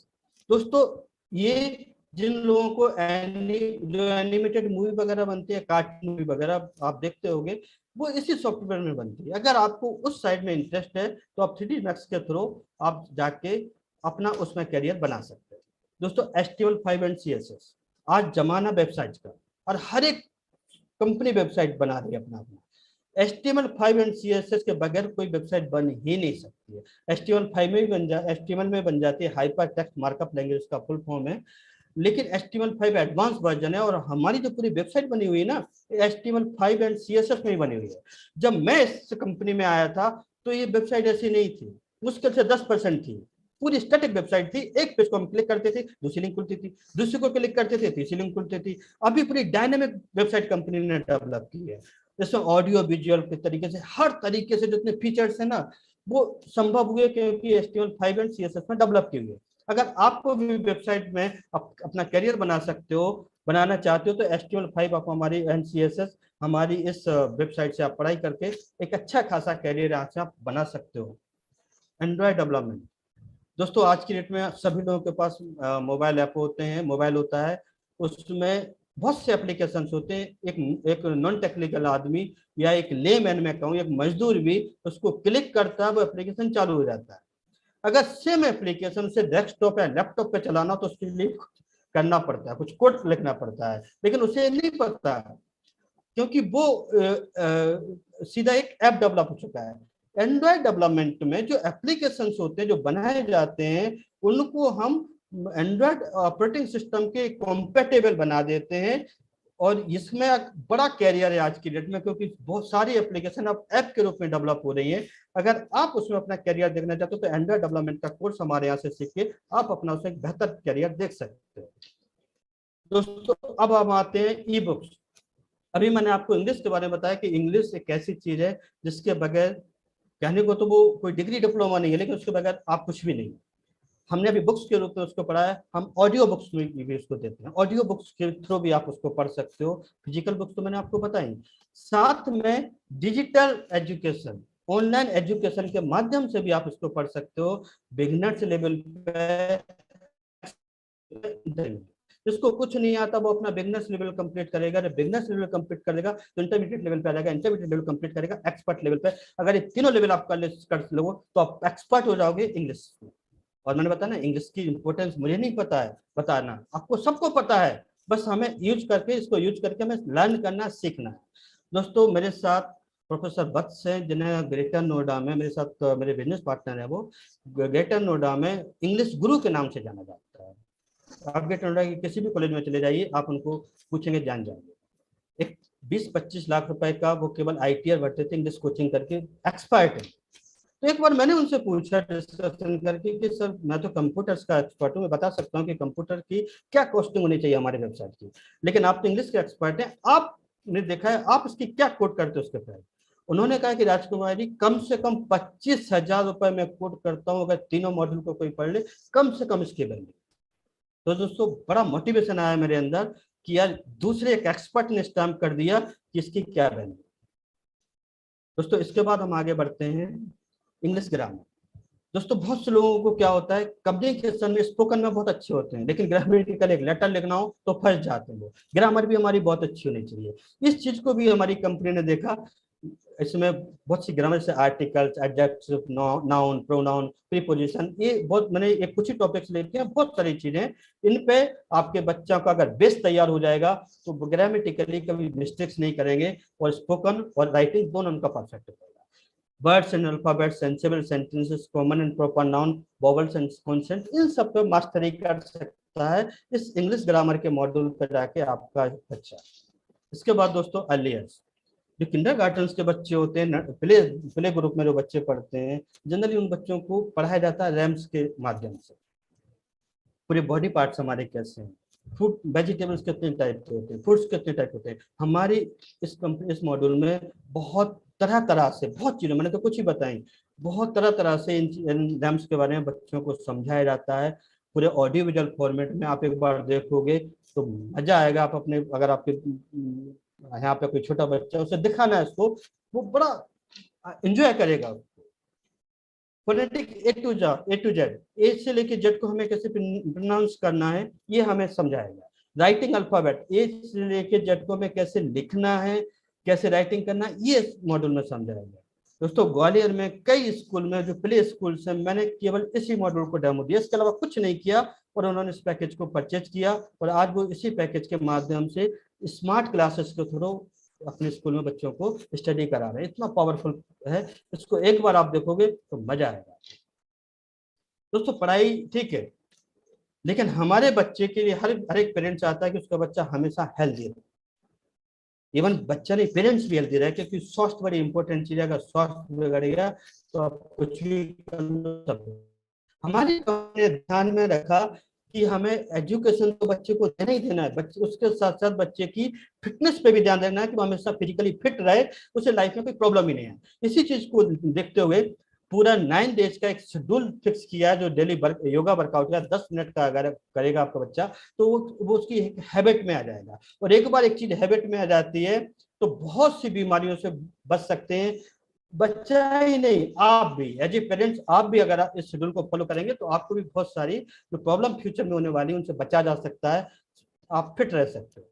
दोस्तों ये जिन लोगों को जो एनिमेटेड मूवी वगैरह बनती है, कार्टून मूवी वगैरह आप देखते होंगे, वो इसी सॉफ्टवेयर में बनती है। अगर आपको उस साइड में इंटरेस्ट है तो आप 3D मैक्स के थ्रू आप जाके अपना उसमें करियर बना सकते हैं। दोस्तों HTML5 एंड CSS आज जमाना वेबसाइट का, और हर एक कंपनी वेबसाइट बना रही है अपना। HTML5 एंड CSS के बगैर कोई वेबसाइट बन ही नहीं सकती है। HTML5 में भी HTML में बन जाती है, हाइपर टेक्स्ट मार्कअप लैंग्वेज का फुल फॉर्म है। लेकिन HTML5 एडवांस वर्जन है और हमारी जो पूरी वेबसाइट बनी हुई है ना HTML5 एंड CSS में ही बनी हुई है। जब मैं इस कंपनी में आया था तो ये वेबसाइट ऐसी नहीं थी, मुश्किल से 10% थी, पूरी स्टैटिक वेबसाइट थी। एक पेज को हम क्लिक करते थे दूसरी लिंक खुलती थी, दूसरी को क्लिक करते थे तीसरी लिंक खुलती थी। अभी पूरी डायनेमिक वेबसाइट कंपनी ने डेवलप की है, जिसमें ऑडियो विजुअल के तरीके से हर तरीके से जितने फीचर्स है ना वो संभव हुए क्योंकि HTML5 एंड CSS में डेवलप की हुई है। अगर आपको भी वेबसाइट में अपना करियर बनाना चाहते हो तो HTML5 आप हमारी एंड CSS हमारी इस वेबसाइट से आप पढ़ाई करके एक अच्छा खासा करियर यहाँ से आप बना सकते हो। एंड्रॉयड डेवलपमेंट दोस्तों, आज की डेट में सभी लोगों के पास मोबाइल ऐप होते हैं, मोबाइल होता है, उसमें बहुत से एप्लीकेशंस होते हैं। एक नॉन टेक्निकल आदमी या एक लेमैन में कहूँ, एक मजदूर भी उसको क्लिक करता है वो एप्लीकेशन चालू हो जाता है। अगर सेम एप्लीकेशन से डेस्कटॉप या लैपटॉप पे चलाना तो उसके लिए करना पड़ता है, कुछ कोड लिखना पड़ता है, लेकिन उसे नहीं पता क्योंकि वो सीधा एक ऐप डेवलप हो चुका है। एंड्रॉयड डेवलपमेंट में जो एप्लीकेशंस होते हैं जो बनाए जाते हैं उनको हम एंड्रॉयड ऑपरेटिंग सिस्टम के कॉम्पेटेबल बना देते हैं और इसमें एक बड़ा कैरियर है आज की डेट में क्योंकि बहुत सारी एप्लीकेशन अब ऐप के रूप में डेवलप हो रही है। अगर आप उसमें अपना कैरियर देखना चाहते हो तो एंड्रॉयड डेवलपमेंट का कोर्स हमारे यहाँ से सीख के आप अपना उसमें एक बेहतर कैरियर देख सकते हो। दोस्तों अब हम आते हैं ई बुक्स। अभी मैंने आपको इंग्लिश के बारे में बताया कि इंग्लिश एक ऐसी चीज है जिसके बगैर कहने को तो वो कोई डिग्री डिप्लोमा नहीं है, लेकिन उसके बगैर आप कुछ भी नहीं। हमने अभी बुक्स के रूप में उसको पढ़ा है, हम ऑडियो बुक्स में भी उसको देते हैं, ऑडियो बुक्स के थ्रू भी आप उसको पढ़ सकते हो। फिजिकल बुक्स तो मैंने आपको बताई, साथ में डिजिटल एजुकेशन ऑनलाइन एजुकेशन के माध्यम से भी आप इसको पढ़ सकते हो। बिगिनर्स लेवल पे जिसको कुछ नहीं आता वो अपना बिगनर्स लेवल कंप्लीट करेगा, जब बिगनर्स लेवल कंप्लीट करेगा तो इंटरमीडिएट लेवल पे आ जाएगा, इंटरमीडिएट लेवल कंप्लीट करेगा एक्सपर्ट लेवल पे। अगर ये तीनों लेवल आप कर लो तो आप एक्सपर्ट हो जाओगे इंग्लिश में। और मैंने बताया ना इंग्लिश की इंपॉर्टेंस मुझे नहीं पता है बताना, आपको सबको पता है, बस हमें इसको यूज करके हमें लर्न करना सीखना है। दोस्तों मेरे साथ प्रोफेसर वत्स हैं जिन्हें ग्रेटर नोएडा में मेरे साथ मेरे बिजनेस पार्टनर है, वो ग्रेटर नोएडा में इंग्लिश गुरु के नाम से जाना जाता है। आप ग्रेटर नोएडा के किसी भी कॉलेज में चले जाइए, आप उनको पूछेंगे जान जाएंगे। एक 20-25 लाख रुपए का वो केवल ITR भरते थे इंग्लिश कोचिंग करके, एक्सपर्ट है। तो एक बार मैंने उनसे पूछा डिस्कशन करके कि सर मैं तो कंप्यूटर्स का एक्सपर्ट हूँ, मैं बता सकता हूँ कि कंप्यूटर की क्या कॉस्टिंग होनी चाहिए हमारे वेबसाइट की, लेकिन आप तो इंग्लिश के एक्सपर्ट हैं, आपने देखा है आप इसकी क्या कोड करते हो उसके प्राइस। उन्होंने कहा कि राजकुमार जी कम से कम 25,000 रुपए में कोड करता हूँ, अगर तीनों मॉड्यूल को कोई पढ़ ले कम से कम इसके बन। तो दोस्तों बड़ा मोटिवेशन आया मेरे अंदर कि यार दूसरे एक एक्सपर्ट ने स्टैम्प कर दिया कि इसकी क्या वैल्यू। दोस्तों इसके बाद हम आगे बढ़ते हैं इंग्लिश ग्रामर। दोस्तों बहुत से लोगों को क्या होता है कम्युनिकेशन में स्पोकन में बहुत अच्छे होते हैं, लेकिन ग्रामेटिकल एक लेटर लिखना हो तो फंस जाते हैं वो। ग्रामर भी हमारी बहुत अच्छी होनी चाहिए, इस चीज को भी हमारी कंपनी ने देखा। इसमें बहुत सी ग्रामर से articles, adjective, noun, pronoun, preposition, ये बहुत मैंने एक कुछ ही टॉपिक्स लेके हैं, बहुत सारी चीजें इन पे आपके बच्चों का अगर बेस तैयार हो जाएगा तो ग्रामेटिकली कभी मिस्टेक्स नहीं करेंगे और स्पोकन और राइटिंग दोनों उनका परफेक्ट होगा। Words and alphabets, sensible sentences, common and proper noun, vowels and consonant, इन सब पे मास्टरी कर सकता है इस इंग्लिश ग्रामर के मॉड्यूल पर जाके आपका बच्चा। इसके बाद दोस्तों अर्लियर्स, जो किंडरगार्टन के बच्चे होते हैं, प्ले ग्रुप में जो बच्चे पढ़ते हैं, जनरली उन बच्चों को पढ़ाया जाता है रैम्स के माध्यम से। पूरे बॉडी पार्ट्स हमारे कैसे हैं, फ्रूट वेजिटेबल्स कितने टाइप के होते हैं, फ्रूट्स कितने टाइप होते हैं। हमारी इस मॉड्यूल में बहुत तरह से बहुत चीज़ें, मैंने तो कुछ ही बताई, बहुत तरह से इन रैम्स के बारे में बच्चों को समझाया जाता है पूरे ऑडियो विजुअल फॉर्मेट में। आप एक बार देखोगे तो मजा आएगा। आप अपने अगर आपके यहाँ पे कोई छोटा बच्चा उसे दिखाना है इसको, वो बड़ा एंजॉय करेगा। फोनेटिक ए टू जेड, ए से लेके जेड को हमें कैसे प्रोनाउंस करना है ये हमें समझाएगा। राइटिंग अल्फाबेट, ए से लेके जेड को हमें कैसे लिखना है, कैसे राइटिंग करना है, ये मॉड्यूल में समझाएगा। दोस्तों ग्वालियर में कई स्कूल में जो प्ले स्कूल से मैंने केवल इसी मॉड्यूल को डेमो दिया, इसके अलावा कुछ नहीं किया, और उन्होंने इस पैकेज को परचेज किया और आज वो इसी पैकेज के माध्यम से स्मार्ट क्लासेस के थ्रू अपने स्कूल में बच्चों को स्टडी करा रहे हैं। इतना पावरफुल है, इसको एक बार आप देखोगे तो मजा आएगा। दोस्तों पढ़ाई ठीक है, लेकिन हमारे बच्चे के लिए हर एक पेरेंट चाहता है कि उसका बच्चा हमेशा हेल्दी रहे। इवन बच्चा नहीं, पेरेंट्स भी हेल्दी रहे, क्योंकि स्वास्थ्य बड़ी इंपॉर्टेंट चीज है। अगर स्वास्थ्य बिगड़ेगा तो आप कुछ भी कर लो सब। हमारी कंपनी ने ध्यान में रखा कि हमें एजुकेशन तो बच्चे को देना ही देना है, बच्चे उसके साथ साथ बच्चे की फिटनेस पे भी ध्यान देना है कि वो हमेशा फिजिकली फिट रहे, उसे लाइफ में कोई प्रॉब्लम ही नहीं है। इसी चीज को देखते हुए पूरा 9 डेज का एक शेड्यूल फिक्स किया है, जो डेली योगा वर्कआउट का 10 मिनट का अगर करेगा आपका बच्चा तो वो उसकी हैबिट में आ जाएगा। और एक बार एक चीज हैबिट में आ जाती है तो बहुत सी बीमारियों से बच सकते हैं। बच्चा ही नहीं, आप भी एज ए पेरेंट्स, आप भी अगर आप इस शेड्यूल को फॉलो करेंगे तो आपको भी बहुत सारी जो प्रॉब्लम फ्यूचर में होने वाली है उनसे बचा जा सकता है, आप फिट रह सकते हो।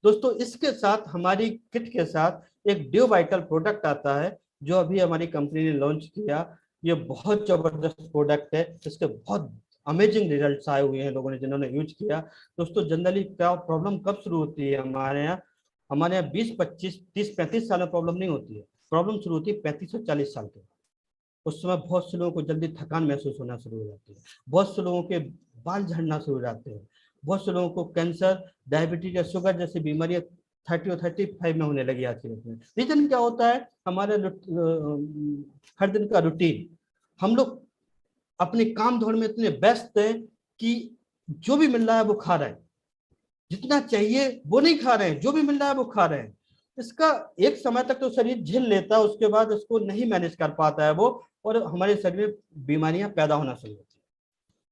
दोस्तों इसके साथ हमारी किट के साथ एक ड्यू वाइटल प्रोडक्ट आता है जो अभी हमारी कंपनी ने लॉन्च किया। ये बहुत जबरदस्त प्रोडक्ट है, इसके बहुत अमेजिंग रिजल्ट्स आए हुए हैं लोगों ने जिन्होंने यूज किया। दोस्तों जनरली क्या प्रॉब्लम कब शुरू होती है हमारे यहाँ 20, 25, 30, 35 साल में प्रॉब्लम नहीं होती है। प्रॉब्लम शुरू होती है 35 से 40 साल के। उस समय बहुत से लोगों को जल्दी थकान महसूस होना शुरू हो जाती है, बहुत से लोगों के बाल झड़ना शुरू हो जाते हैं, बहुत से लोगों को कैंसर, डायबिटीज या शुगर जैसी बीमारियां 30 और 35 में होने लगी आज के डेट में। रीजन क्या होता है, हमारे हर दिन का रूटीन, हम लोग अपने काम दौड़ में इतने व्यस्त हैं कि जो भी मिल रहा है वो खा रहे हैं, जितना चाहिए वो नहीं खा रहे हैं, जो भी मिल रहा है वो खा रहे हैं। इसका एक समय तक तो शरीर झेल लेता है, उसके बाद उसको नहीं मैनेज कर पाता है वो, और हमारे शरीर में बीमारियां पैदा होना शुरू होती है।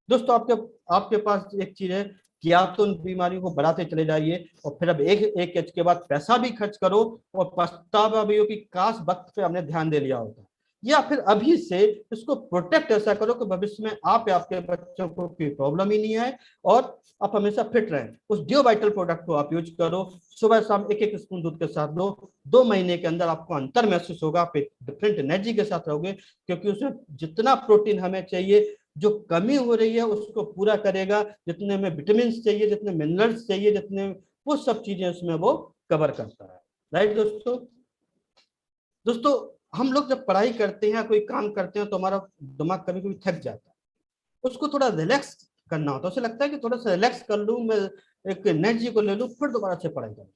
दोस्तों आपके आपके पास एक चीज है कि आप तो उन बीमारियों को बढ़ाते चले जाइए और फिर अब एक एक एज के बाद पैसा भी खर्च करो और पछतावा भी हो कि काश वक्त पे हमने ध्यान दे लिया होता। या फिर अभी से इसको प्रोटेक्ट ऐसा करो कि भविष्य में आप या आपके बच्चों को कोई प्रॉब्लम ही नहीं आए और आप हमेशा फिट रहें। उस डियो वाइटल प्रोडक्ट को आप यूज करो, सुबह शाम एक एक स्पून दूध के साथ लो। 2 महीने के अंदर आपको अंतर महसूस होगा, आप एक डिफरेंट एनर्जी के साथ रहोगे, क्योंकि उसमें जितना प्रोटीन हमें चाहिए, जो कमी हो रही है उसको पूरा करेगा, जितने में विटामिन चाहिए, जितने मिनरल्स चाहिए, जितने वो सब चीजें उसमें वो कवर करता है। राइट दोस्तों। दोस्तों हम लोग जब पढ़ाई करते हैं, कोई काम करते हैं तो हमारा दिमाग कभी कभी थक जाता है, उसको थोड़ा रिलैक्स करना होता है। उसे लगता है कि थोड़ा सा रिलैक्स कर लूं, मैं एक एनर्जी को ले लूं, फिर दोबारा से पढ़ाई करूं।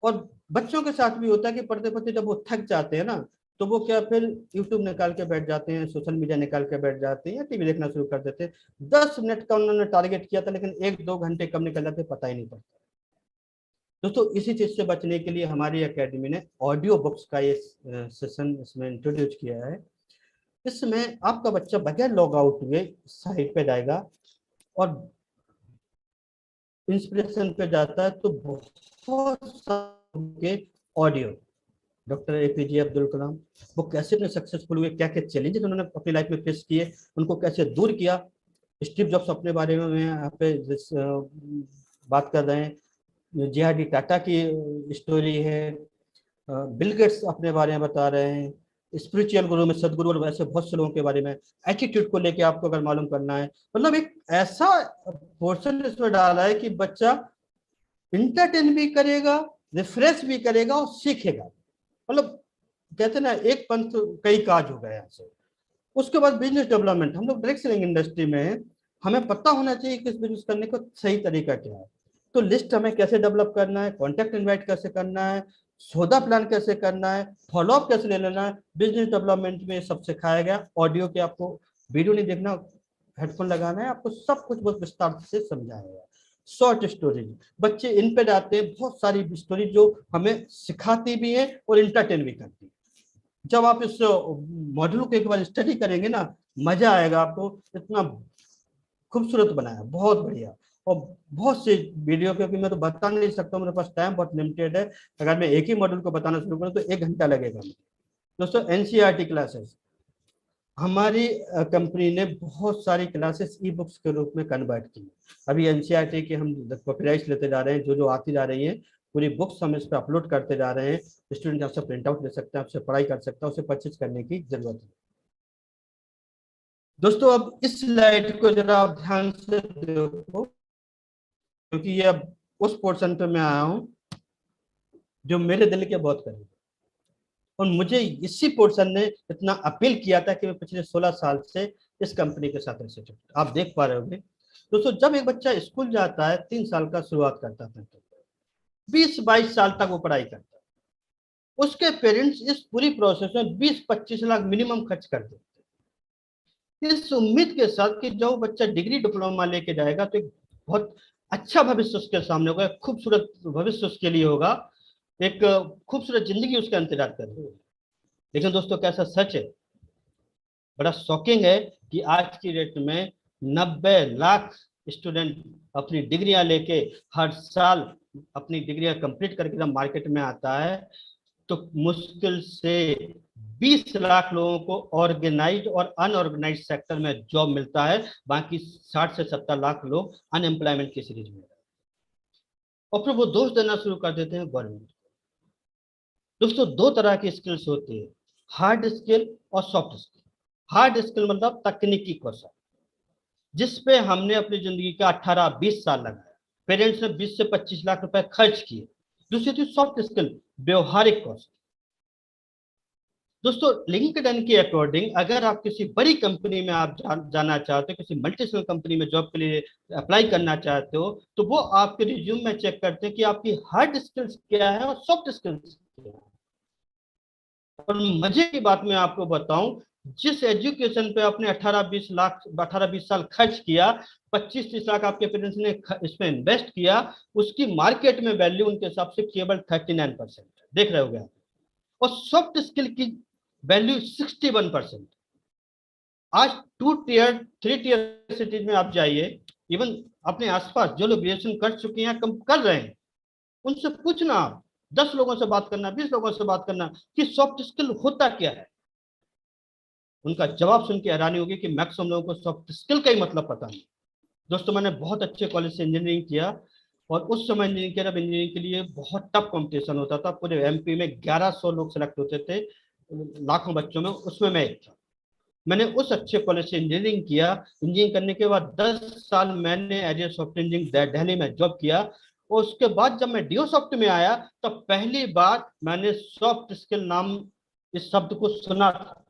और बच्चों के साथ भी होता है कि पढ़ते पढ़ते जब वो थक जाते हैं ना, तो वो क्या फिर यूट्यूब निकाल के बैठ जाते हैं, सोशल मीडिया निकाल के बैठ जाते हैं या टीवी देखना शुरू कर देते हैं। 10 मिनट का उन्होंने टारगेट किया था लेकिन 1-2 घंटे कब निकल जाते पता ही नहीं पड़ता। दोस्तों इसी चीज से बचने के लिए हमारी एकेडमी ने ऑडियो बुक्स का ये सेशन इसमें इंट्रोड्यूस किया है। इसमें आपका बच्चा बगैर लॉग आउट हुए साइट पे जाएगा और इंस्पिरेशन पे जाता है तो बहुत सारे audio, doctor APJ Abdul Kalam वो कैसे इतने सक्सेसफुल हुए, क्या क्या चैलेंजेस उन्होंने अपनी लाइफ में फेस किए, उनको कैसे दूर किया। स्टीव जॉब्स अपने बारे में यहाँ पे बात कर रहे हैं, जे.आर.डी. टाटा की स्टोरी है, बिल गेट्स अपने बारे में बता रहे हैं, स्पिरिचुअल गुरु में सदगुरु और वैसे बहुत से लोगों के बारे में, एटीट्यूड को लेके आपको अगर मालूम करना है, मतलब एक ऐसा पोर्शन इसमें डाला है कि बच्चा इंटरटेन भी करेगा, रिफ्रेश भी करेगा और सीखेगा। मतलब कहते ना एक पंथ कई काज हो गए ऐसे। उसके बाद बिजनेस डेवलपमेंट, हम लोग डायरेक्ट सेलिंग इंडस्ट्री में हैं, हमें पता होना चाहिए कि इस बिजनेस करने का सही तरीका क्या है। तो लिस्ट हमें कैसे डेवलप करना है, कॉन्टैक्ट इनवाइट कैसे करना है, सौदा प्लान कैसे करना है, फॉलोअप कैसे ले लेना है, बिजनेस डेवलपमेंट में सब सिखाया गया। ऑडियो के आपको वीडियो नहीं देखना, हेडफोन लगाना है, आपको सब कुछ बहुत विस्तार से समझाया गया। शॉर्ट स्टोरीज, बच्चे इन पे जाते हैं, बहुत सारी स्टोरी जो हमें सिखाती भी है और इंटरटेन भी करती है। जब आप इस मॉड्यूल को एक बार स्टडी करेंगे ना, मजा आएगा आपको। इतना खूबसूरत बनाया, बहुत बढ़िया, और बहुत से वीडियो, क्योंकि मैं तो बता नहीं सकता, मेरे पास टाइम बहुत लिमिटेड है। अगर मैं एक ही मॉड्यूल को बताना शुरू करूँ तो 1 घंटा लगेगा। दोस्तों एनसीईआरटी क्लासेस, हमारी कंपनी ने बहुत सारी क्लासेस ई बुक्स के रूप में कन्वर्ट की। अभी एनसीईआरटी के हम कॉपीराइट लेते जा रहे हैं, जो जो आती जा रही हैं पूरी बुक्स हम इस पर अपलोड करते जा रहे हैं। स्टूडेंट आपसे प्रिंट आउट ले सकते हैं, आपसे पढ़ाई कर सकता है, उसे परचेज करने की जरूरत है। दोस्तों अब इस स्लाइड को जरा आप ध्यान से देखो, क्योंकि ये अब उस पोर्शन पे मैं आया हूं जो मेरे दिल के बहुत करीब है, और मुझे इसी पोर्शन ने इतना अपील किया था कि मैं पिछले 16 साल से इस कंपनी के साथ एसोसिएट। आप देख पा रहे होंगे दोस्तों जब एक बच्चा स्कूल जाता है 3 साल का शुरुआत करता है, 20-22 साल तक वो पढ़ाई करता है, उसके पेरेंट्स इस पूरी प्रोसेस में 20-25 लाख मिनिमम खर्च कर देते हैं, इस उम्मीद के साथ कि जब वो बच्चा डिग्री डिप्लोमा लेके जाएगा तो एक बहुत अच्छा भविष्य उसके सामने होगा, एक खूबसूरत भविष्य उसके लिए होगा, एक खूबसूरत जिंदगी उसका इंतजार कर रही है। लेकिन दोस्तों कैसा सच है, बड़ा शॉकिंग है कि आज की डेट में 90 लाख स्टूडेंट अपनी डिग्रियां लेके हर साल अपनी डिग्रियां कंप्लीट करके जब मार्केट में आता है तो मुश्किल से 20 लाख लोगों को ऑर्गेनाइज्ड और अनऑर्गेनाइज्ड सेक्टर में जॉब मिलता है, बाकी 60 से 70 लाख लोग अनएम्प्लॉयमेंट की सीरीज में, और फिर वो दोष देना शुरू कर देते हैं गवर्नमेंट। दोस्तों दो तरह की स्किल्स होती है, हार्ड स्किल और सॉफ्ट स्किल। हार्ड स्किल मतलब तकनीकी कौशल, जिसपे हमने अपनी जिंदगी का 18-20 साल लगाया, पेरेंट्स ने 20 से 25 लाख रुपए खर्च किए। दूसरी थी सॉफ्ट स्किल, व्यवहारिक कौशल। दोस्तों लिंक्डइन के अकॉर्डिंग अगर आप किसी बड़ी कंपनी में आप जाना चाहते हो, किसी मल्टीनेशनल कंपनी में जॉब के लिए अप्लाई करना चाहते हो, तो वो आपके रिज्यूम में चेक करते हैं कि आपकी हार्ड स्किल्स क्या है और सॉफ्ट स्किल्स क्या है। और मजे की बात मैं आपको बताऊं, जिस एजुकेशन पे आपने 18-20 साल खर्च किया, 25-30 लाख आपके पेरेंट्स ने इसमें इन्वेस्ट किया, उसकी मार्केट में वैल्यू उनके हिसाब से केवल 39% देख रहे हो। और सॉफ्ट स्किल की वैल्यू 61%। आज 2 टियर 3 टियर सिटीज में आप जाइए, इवन अपने आसपास जो लोग ग्रेजुएशन कर चुके हैं, कम कर रहे हैं, उनसे पूछना, आप 10 लोगों से बात करना, 20 लोगों से बात करना कि सॉफ्ट स्किल होता क्या है, उनका जवाब सुन के हैरानी होगी कि मैक्सिमम लोगों को सॉफ्ट स्किल का ही मतलब पता नहीं। दोस्तों मैंने बहुत अच्छे कॉलेज से इंजीनियरिंग किया, और उस समय इंजीनियरिंग किया जब इंजीनियरिंग के लिए बहुत टफ कंपटीशन होता था, पूरे एमपी में 1100 लोग सेलेक्ट होते थे लाखों बच्चों में, उसमें मैं एक था। मैंने उस अच्छे कॉलेज से इंजीनियरिंग किया। इंजीनियरिंग करने के बाद 10 साल मैंने as a software engineer Delhi में जॉब किया, और उसके बाद जब मैं डीओ सॉफ्ट में आया तो पहली बार मैंने सॉफ्ट स्किल नाम इस शब्द को सुना था।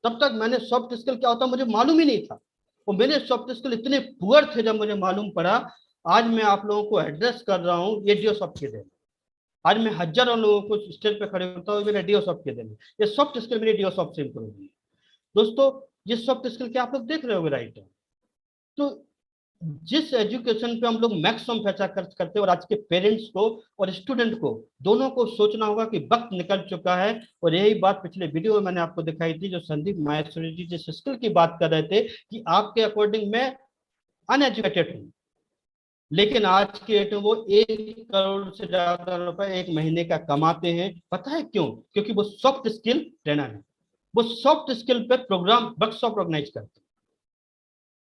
तब तक मैंने सॉफ्ट स्किल क्या होता मुझे मालूम ही नहीं था, और मेरे सॉफ्ट स्किल इतने पुअर थे जब मुझे मालूम पड़ा। आज मैं आप लोगों को एड्रेस कर रहा हूँ ये डीओ सॉफ्ट के दिन, आज मैं हजारों लोगों को स्टेज पे खड़े होता हूँ मेरे डीओ सॉफ्ट के दिन। ये सॉफ्ट स्किल मेरी डीओ सॉफ्ट से इंप्रूव हुई। दोस्तों ये सॉफ्ट स्किल क्या आप लोग देख रहे हो राइट है। तो जिस एजुकेशन पे हम लोग मैक्सिमम पैसा खर्च करते हैं, और आज के पेरेंट्स को और स्टूडेंट को दोनों को सोचना होगा कि वक्त निकल चुका है। और यही बात पिछले वीडियो में मैंने आपको दिखाई थी, जो संदीप माहेश्वरी जी जिस स्किल की बात कर रहे थे कि आपके अकॉर्डिंग मैं अनएजुकेटेड हूँ, लेकिन आज के डेट में वो 1 करोड़ से ज्यादा रुपए एक महीने का कमाते हैं। पता है क्यों? क्योंकि वो सॉफ्ट स्किल ट्रेनर है, वो सॉफ्ट स्किल पे प्रोग्राम वर्कशॉप ऑर्गेनाइज करते हैं।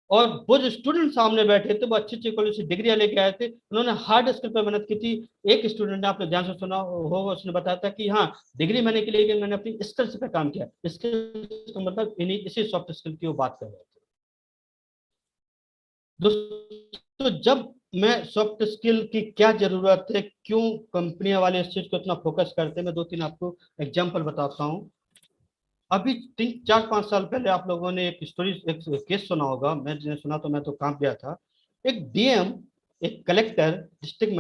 और वो जो स्टूडेंट सामने बैठे थे वो अच्छी अच्छी कॉलेज से डिग्रियां लेके आए थे, उन्होंने हार्ड स्किल पर मेहनत की थी। एक स्टूडेंट ने, आपने ध्यान से सुना होगा, उसने बताया था कि हाँ डिग्री मैंने के लिए मैंने अपनी स्किल्स पे काम किया। स्किल्स का मतलब इसी सॉफ्ट स्किल की वो बात कर रहे थे। दोस्तों जब मैं सॉफ्ट स्किल की क्या जरूरत है, क्यों कंपनियां वाले इस चीज को इतना फोकस करते हैं, मैं 2-3 आपको एग्जांपल बताता हूँ। अभी 3-4-5 साल पहले आप लोगों ने एक स्टोरी, एक केस सुना होगा, मैंने सुना तो मैं तो कांप गया था। एक डीएम, एक कलेक्टर, डिस्ट्रिक्ट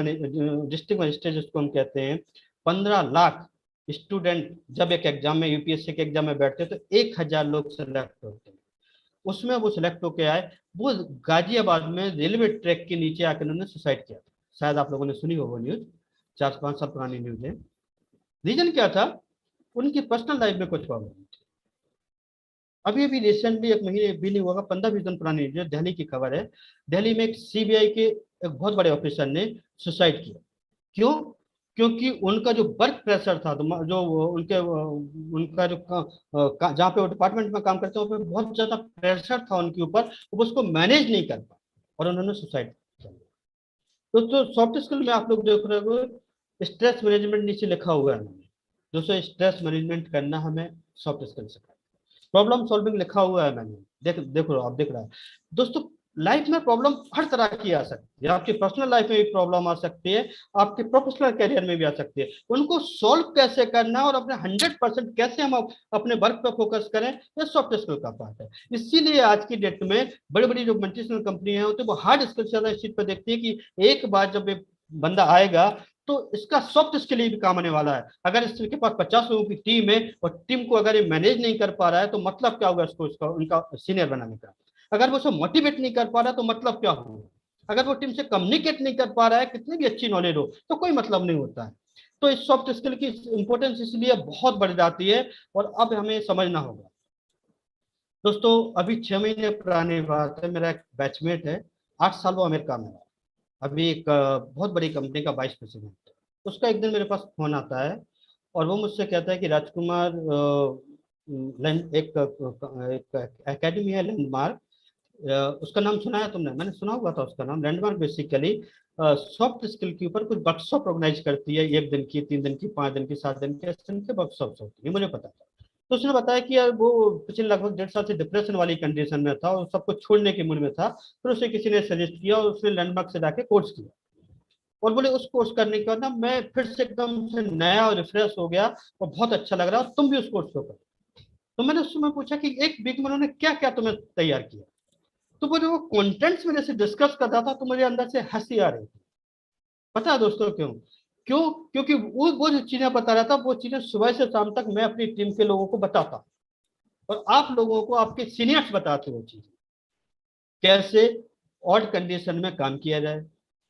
मजिस्ट्रेट जिसको हम कहते हैं, 15 लाख स्टूडेंट जब एक एग्जाम में, यूपीएससी के एग्जाम में बैठते तो 1000 लोग सेलेक्ट होते हैं। उसमें वो सिलेक्ट होके आए, वो गाजियाबाद में रेलवे ट्रैक के नीचे आकर उन्होंने सुसाइड किया था। शायद आप लोगों ने सुनी होगा न्यूज, 4-5 साल पुरानी न्यूज है। रीजन क्या था? उनकी पर्सनल लाइफ में कुछ प्रॉब्लम थी। अभी अभी रिसेंटली, 1 महीने भी नहीं होगा, 15-20 दिन पुरानी न्यूज, दिल्ली की खबर है। दिल्ली में एक सीबीआई के एक बहुत बड़े ऑफिसर ने सुसाइड किया। क्यों? क्योंकि उनका जो वर्क प्रेशर था, तो जो उनके उनका जो जहाँ पे वो डिपार्टमेंट में काम करते हैं वहाँ पे बहुत ज्यादा प्रेशर था उनके ऊपर, वो उसको मैनेज नहीं कर पाए और उन्होंने सुसाइड किया। तो सॉफ्ट स्किल में आप लोग देख रहे हो स्ट्रेस मैनेजमेंट नीचे लिखा हुआ है मैंने। दोस्तों स्ट्रेस मैनेजमेंट करना हमें सॉफ्ट स्किल सिखाए। प्रॉब्लम सॉल्विंग लिखा हुआ है मैंने, देखो आप देख रहा है। दोस्तों लाइफ में प्रॉब्लम हर तरह की आ सकती है, आपकी पर्सनल लाइफ में भी प्रॉब्लम आ सकती है, आपके प्रोफेशनल करियर में भी आ सकती है। उनको सॉल्व कैसे करना और अपने 100% कैसे हम अपने वर्क पे फोकस करें, ये सॉफ्ट स्किल का पार्ट है। इसीलिए आज की डेट में बड़ी बड़ी जो मल्टीनेशनल कंपनियां होती है वो हार्ड स्किल से ज्यादा इस चीज पर देखती है कि एक बार जब ये बंदा आएगा तो इसका सॉफ्ट स्किल ही भी काम आने वाला है। अगर इसके पास 50 लोगों की टीम है और टीम को अगर ये मैनेज नहीं कर पा रहा है तो मतलब क्या होगा इसको, इसका उनका सीनियर बनाने का। अगर वो उसे मोटिवेट नहीं कर पा रहा तो मतलब क्या होगा। अगर वो टीम से कम्युनिकेट नहीं कर पा रहा है, कितनी भी अच्छी नॉलेज हो, तो कोई मतलब नहीं होता है। तो इस सॉफ्ट स्किल की इंपॉर्टेंस इसलिए बहुत बढ़ जाती है और अब हमें समझना होगा। दोस्तों अभी 6 महीने पुरानी बात है, मेरा एक बैचमेट है, 8 साल वो अमेरिका में है, अभी एक बहुत बड़ी कंपनी का वाइस प्रेसिडेंट है। उसका एक दिन मेरे पास फोन आता है और वो मुझसे कहता है कि राजकुमार, एक एकेडमी है लैंडमार्क, उसका नाम सुना है तुमने? मैंने सुना हुआ था उसका नाम। लैंडमार्क बेसिकली सॉफ्ट स्किल के ऊपर कुछ वर्कशॉप ऑर्गेनाइज करती है, 1 दिन की, 3 दिन की, 5 दिन की, 7 दिन की, ऐसे दिन के वर्कशॉप होती है, मुझे पता था। तो उसने बताया कि यार वो पिछले लगभग 1.5 साल से डिप्रेशन वाली कंडीशन में था और सब कुछ छोड़ने के मूड में था। फिर उसे किसी ने सजेस्ट किया और उसने लैंडमार्क से जाके कोर्स किया और बोले उस कोर्स करने के बाद ना मैं फिर से एकदम से नया और रिफ्रेश हो गया और बहुत अच्छा लग रहा है, तुम भी उस कोर्स को करो। तो मैंने उसमें पूछा कि एक वीक में उन्होंने क्या क्या तुम्हें तैयार किया। तो वो जो वो कंटेंट्स मेरे से डिस्कस कर रहा था तो मुझे अंदर से हंसी आ रही थी। पता है दोस्तों क्यों? क्यों? क्योंकि वो जो चीजें बता रहा था वो चीजें सुबह से शाम तक मैं अपनी टीम के लोगों को बताता और आप लोगों को आपके सीनियर्स बताते वो चीजें, कैसे ऑड कंडीशन में काम किया जाए,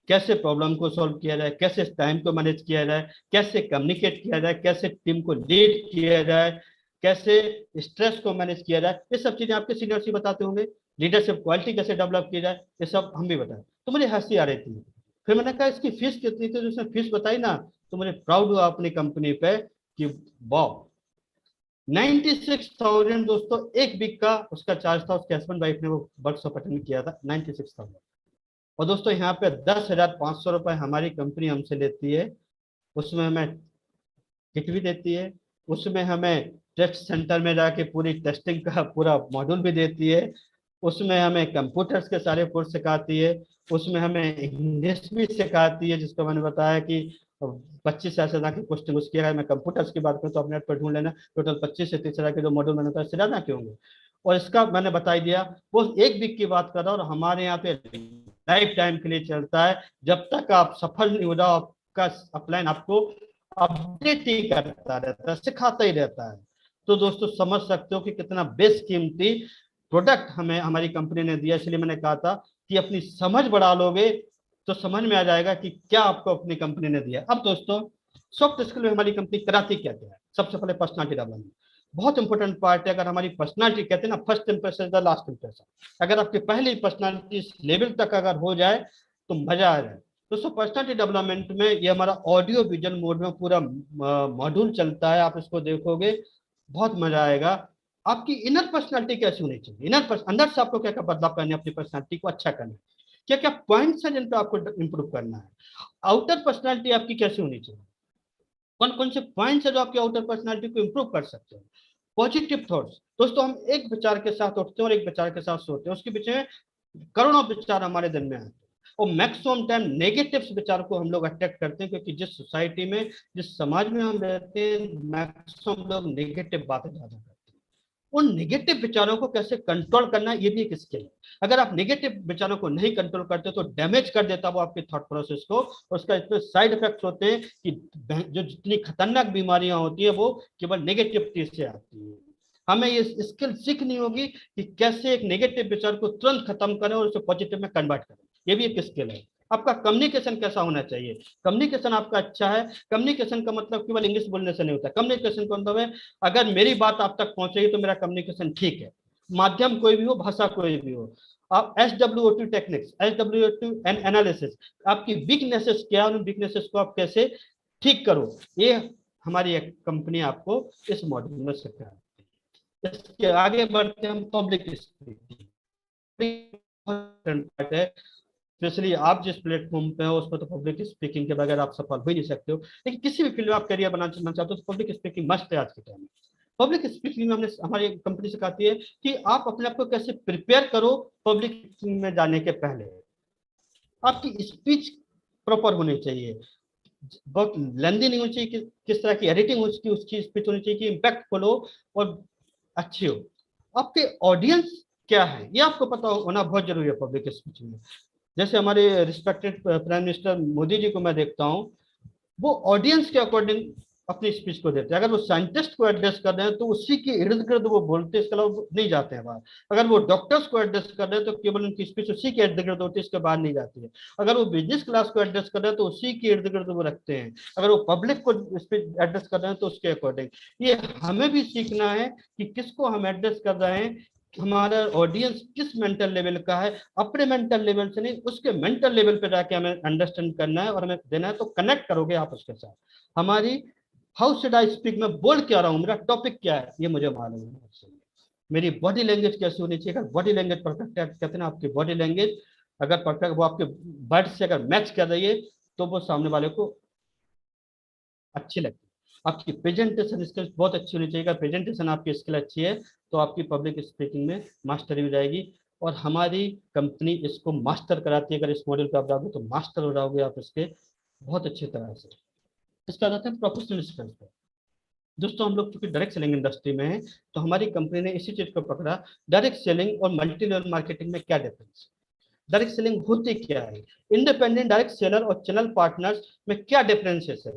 कैसे प्रॉब्लम को सॉल्व किया जाए, कैसे टाइम को मैनेज किया जाए, कैसे कम्युनिकेट किया जाए, कैसे टीम को लीड किया जाए, कैसे स्ट्रेस को मैनेज किया जाए। ये सब चीजें आपके सीनियर्स ही बताते होंगे। लीडरशिप क्वालिटी कैसे डेवलप की जाए, ये सब हम भी बताए। तो मुझे हंसी आ रही थी। फिर मैंने कहा इसकी फीस कितनी थी, उसने फीस बताई ना, तो मुझे प्राउड हुआ अपनी कंपनी पे कि वाह, 96,000 दोस्तों एक वीक का उसका चार्ज था। उसके हस्बैंड वाइफ ने वो वर्कशॉप अटेंड किया था, 96,000। और दोस्तों यहाँ पे 10,500 रुपए हमारी कंपनी हमसे लेती है, उसमें हमें किट भी देती है, उसमें हमें टेस्ट सेंटर में जाके पूरी टेस्टिंग का पूरा मॉड्यूल भी देती है, उसमें हमें कंप्यूटर्स के सारे कोर्स सिखाती है, उसमें हमें इंग्लिश भी सिखाती है, जिसको मैंने बताया कि 25 ऐसे तरह के क्वेश्चन उसकी। अगर मैं कंप्यूटर्स की बात करूँ तो अपने पर ढूंढ लेना, टोटल 25 से 30 तरह के जो मॉड्यूल मैंने बताया, इससे ज्यादा क्यों होंगे। और इसका मैंने बता ही दिया, वो एक वीक की बात कर रहा हूँ और हमारे यहाँ पे लाइफ टाइम के लिए चलता है। जब तक आप सफल नहीं हो जाओ, आपका अपलाइन आपको अपडेट ही करता रहता है, सिखाता ही रहता है। तो दोस्तों समझ सकते हो कि कितना बेशकीमती प्रोडक्ट हमें हमारी कंपनी ने दिया। इसलिए मैंने कहा था कि अपनी समझ बढ़ा लोगे तो समझ में आ जाएगा कि क्या आपको अपनी कंपनी ने दिया। अब दोस्तों सॉफ्ट स्किल में हमारी कंपनी कराती क्या क्या है? सबसे पहले पर्सनालिटी डेवलपमेंट बहुत इंपॉर्टेंट पार्ट है। अगर हमारी पर्सनालिटी, कहते हैं ना, first impression is the last impression, अगर आपकी पहली पर्सनालिटी इस लेवल तक अगर हो जाए तो मजा आ जाए। दोस्तों पर्सनालिटी डेवलपमेंट में ये हमारा ऑडियो विजुअल मोड में पूरा मॉड्यूल चलता है, आप इसको देखोगे बहुत मजा आएगा। आपकी इनर पर्सनालिटी कैसी होनी चाहिए, अंदर से आपको क्या क्या बदलाव करना है अपनी पर्सनालिटी को अच्छा करना है, क्या क्या पॉइंट्स हैं जिन पे आपको इंप्रूव करना है। आउटर पर्सनालिटी आपकी कैसी होनी चाहिए, कौन कौन से पॉइंट्स है जो आपकी आउटर पर्सनालिटी को इंप्रूव कर सकते हैं। पॉजिटिव थॉट्स, दोस्तों हम एक विचार के साथ उठते हैं और एक विचार के साथ सोते हैं, उसके पीछे करोड़ों विचार हमारे दिन में आते हैं और मैक्सिमम टाइम नेगेटिव विचार को हम लोग अट्रैक्ट करते हैं, क्योंकि जिस सोसाइटी में, जिस समाज में हम रहते हैं, मैक्सिमम लोग नेगेटिव बातें ज्यादा करते हैं। उन नेगेटिव विचारों को कैसे कंट्रोल करना है, ये भी एक स्किल है। अगर आप नेगेटिव विचारों को नहीं कंट्रोल करते तो डैमेज कर देता वो आपके थॉट प्रोसेस को, और उसका इतने साइड इफेक्ट्स होते हैं कि जो जितनी खतरनाक बीमारियां होती है वो केवल नेगेटिविटी से आती है। हमें ये स्किल सीखनी होगी कि कैसे एक नेगेटिव विचार को तुरंत खत्म करें और उसे पॉजिटिव में कन्वर्ट करें। ये भी एक स्किल है। आपका कम्युनिकेशन कैसा होना चाहिए, कम्युनिकेशन आपका अच्छा है। कम्युनिकेशन का मतलब केवल इंग्लिश बोलने से नहीं होता। कम्युनिकेशन का मतलब है अगर मेरी बात आप तक पहुंचेगी तो मेरा कम्युनिकेशन ठीक है। माध्यम कोई भी हो, भाषा कोई भी हो। आप SWOT टेक्निक्स, SWOT एनालिसिस, आपकी वीकनेसेस क्या है, उन वीकनेसेस को आप कैसे ठीक करो, ये हमारी एक कंपनी आपको इस मॉड्यूल में सिखाती है। इसके आगे बढ़ते हम पब्लिक स्पीकिंग है। स्पेशली आप जिस प्लेटफॉर्म पे हो उस पर तो पब्लिक स्पीकिंग के बगैर आप सफल हो ही नहीं सकते हो, लेकिन किसी भी फील्ड में आप करियर बनाना चाहते हो तो पब्लिक स्पीकिंग मस्ट है आज के टाइम में। पब्लिक स्पीकिंग में हमने हमारी कंपनी सिखाती है कि आप अपने आप को कैसे प्रिपेयर करो पब्लिक स्पीकिंग में जाने के पहले। आपकी स्पीच प्रॉपर होनी चाहिए, बहुत लेंदी नहीं होनी चाहिए, किस तरह की एडिटिंग उसकी स्पीच होनी चाहिए कि इम्पैक्टफुल हो और अच्छी हो। आपके ऑडियंस क्या है ये आपको पता होना बहुत जरूरी है पब्लिक स्पीच में। जैसे हमारे respected prime minister Modi ji को मैं देखता हूँ, वो ऑडियंस के अकॉर्डिंग अपनी स्पीच को देते हैं। अगर वो साइंटिस्ट को एड्रेस कर रहे हैं तो उसी के इर्द गिर्द वो बोलते हैं, इसके अलावा नहीं जाते हैं बाहर। अगर वो डॉक्टर्स को एड्रेस कर रहे हैं तो केवल उनकी स्पीच उसी के इर्द गिर्द होती है, इसके बाहर नहीं जाती है। अगर वो बिजनेस क्लास को एड्रेस कर रहे हैं तो उसी के इर्द गिर्द वो रखते हैं। अगर वो पब्लिक को स्पीच एड्रेस कर रहे हैं तो उसके अकॉर्डिंग। ये हमें भी सीखना है कि किसको हम एड्रेस कर रहे हैं, हमारा ऑडियंस किस मेंटल लेवल का है। अपने मेंटल लेवल से नहीं, उसके मेंटल लेवल पे जाके हमें अंडरस्टैंड करना है और हमें देना है। तो कनेक्ट करोगे आप उसके साथ। हमारी हाउ शुड आई स्पीक, मैं बोल क्या रहा हूँ, मेरा टॉपिक क्या है, ये मुझे मालूम है। मेरी बॉडी लैंग्वेज कैसी होनी चाहिए, अगर बॉडी लैंग्वेज परफेक्ट है, कहते हैं ना आपकी बॉडी लैंग्वेज अगर परफेक्ट, वो आपके वर्ड से अगर मैच कर रही है तो वो सामने वाले को अच्छी लगती है। आपकी प्रेजेंटेशन स्किल्स बहुत अच्छी होनी चाहिए। अगर प्रेजेंटेशन आपकी स्किल अच्छी है तो आपकी पब्लिक स्पीकिंग में मास्टरी हो जाएगी। और हमारी कंपनी इसको मास्टर कराती है। अगर इस मॉडल पर आप जाओगे तो मास्टर हो जाओगे आप इसके बहुत अच्छी तरह से। इसका जाते हैं प्रोफेशनल स्किल्स पर। दोस्तों हम लोग चूंकि डायरेक्ट सेलिंग इंडस्ट्री में है तो हमारी कंपनी ने इसी चीज को पकड़ा, डायरेक्ट सेलिंग और मल्टी लेवल मार्केटिंग में क्या डिफरेंस, डायरेक्ट सेलिंग होती क्या है, इंडिपेंडेंट डायरेक्ट सेलर और चैनल पार्टनर्स में क्या डिफरेंसेस है,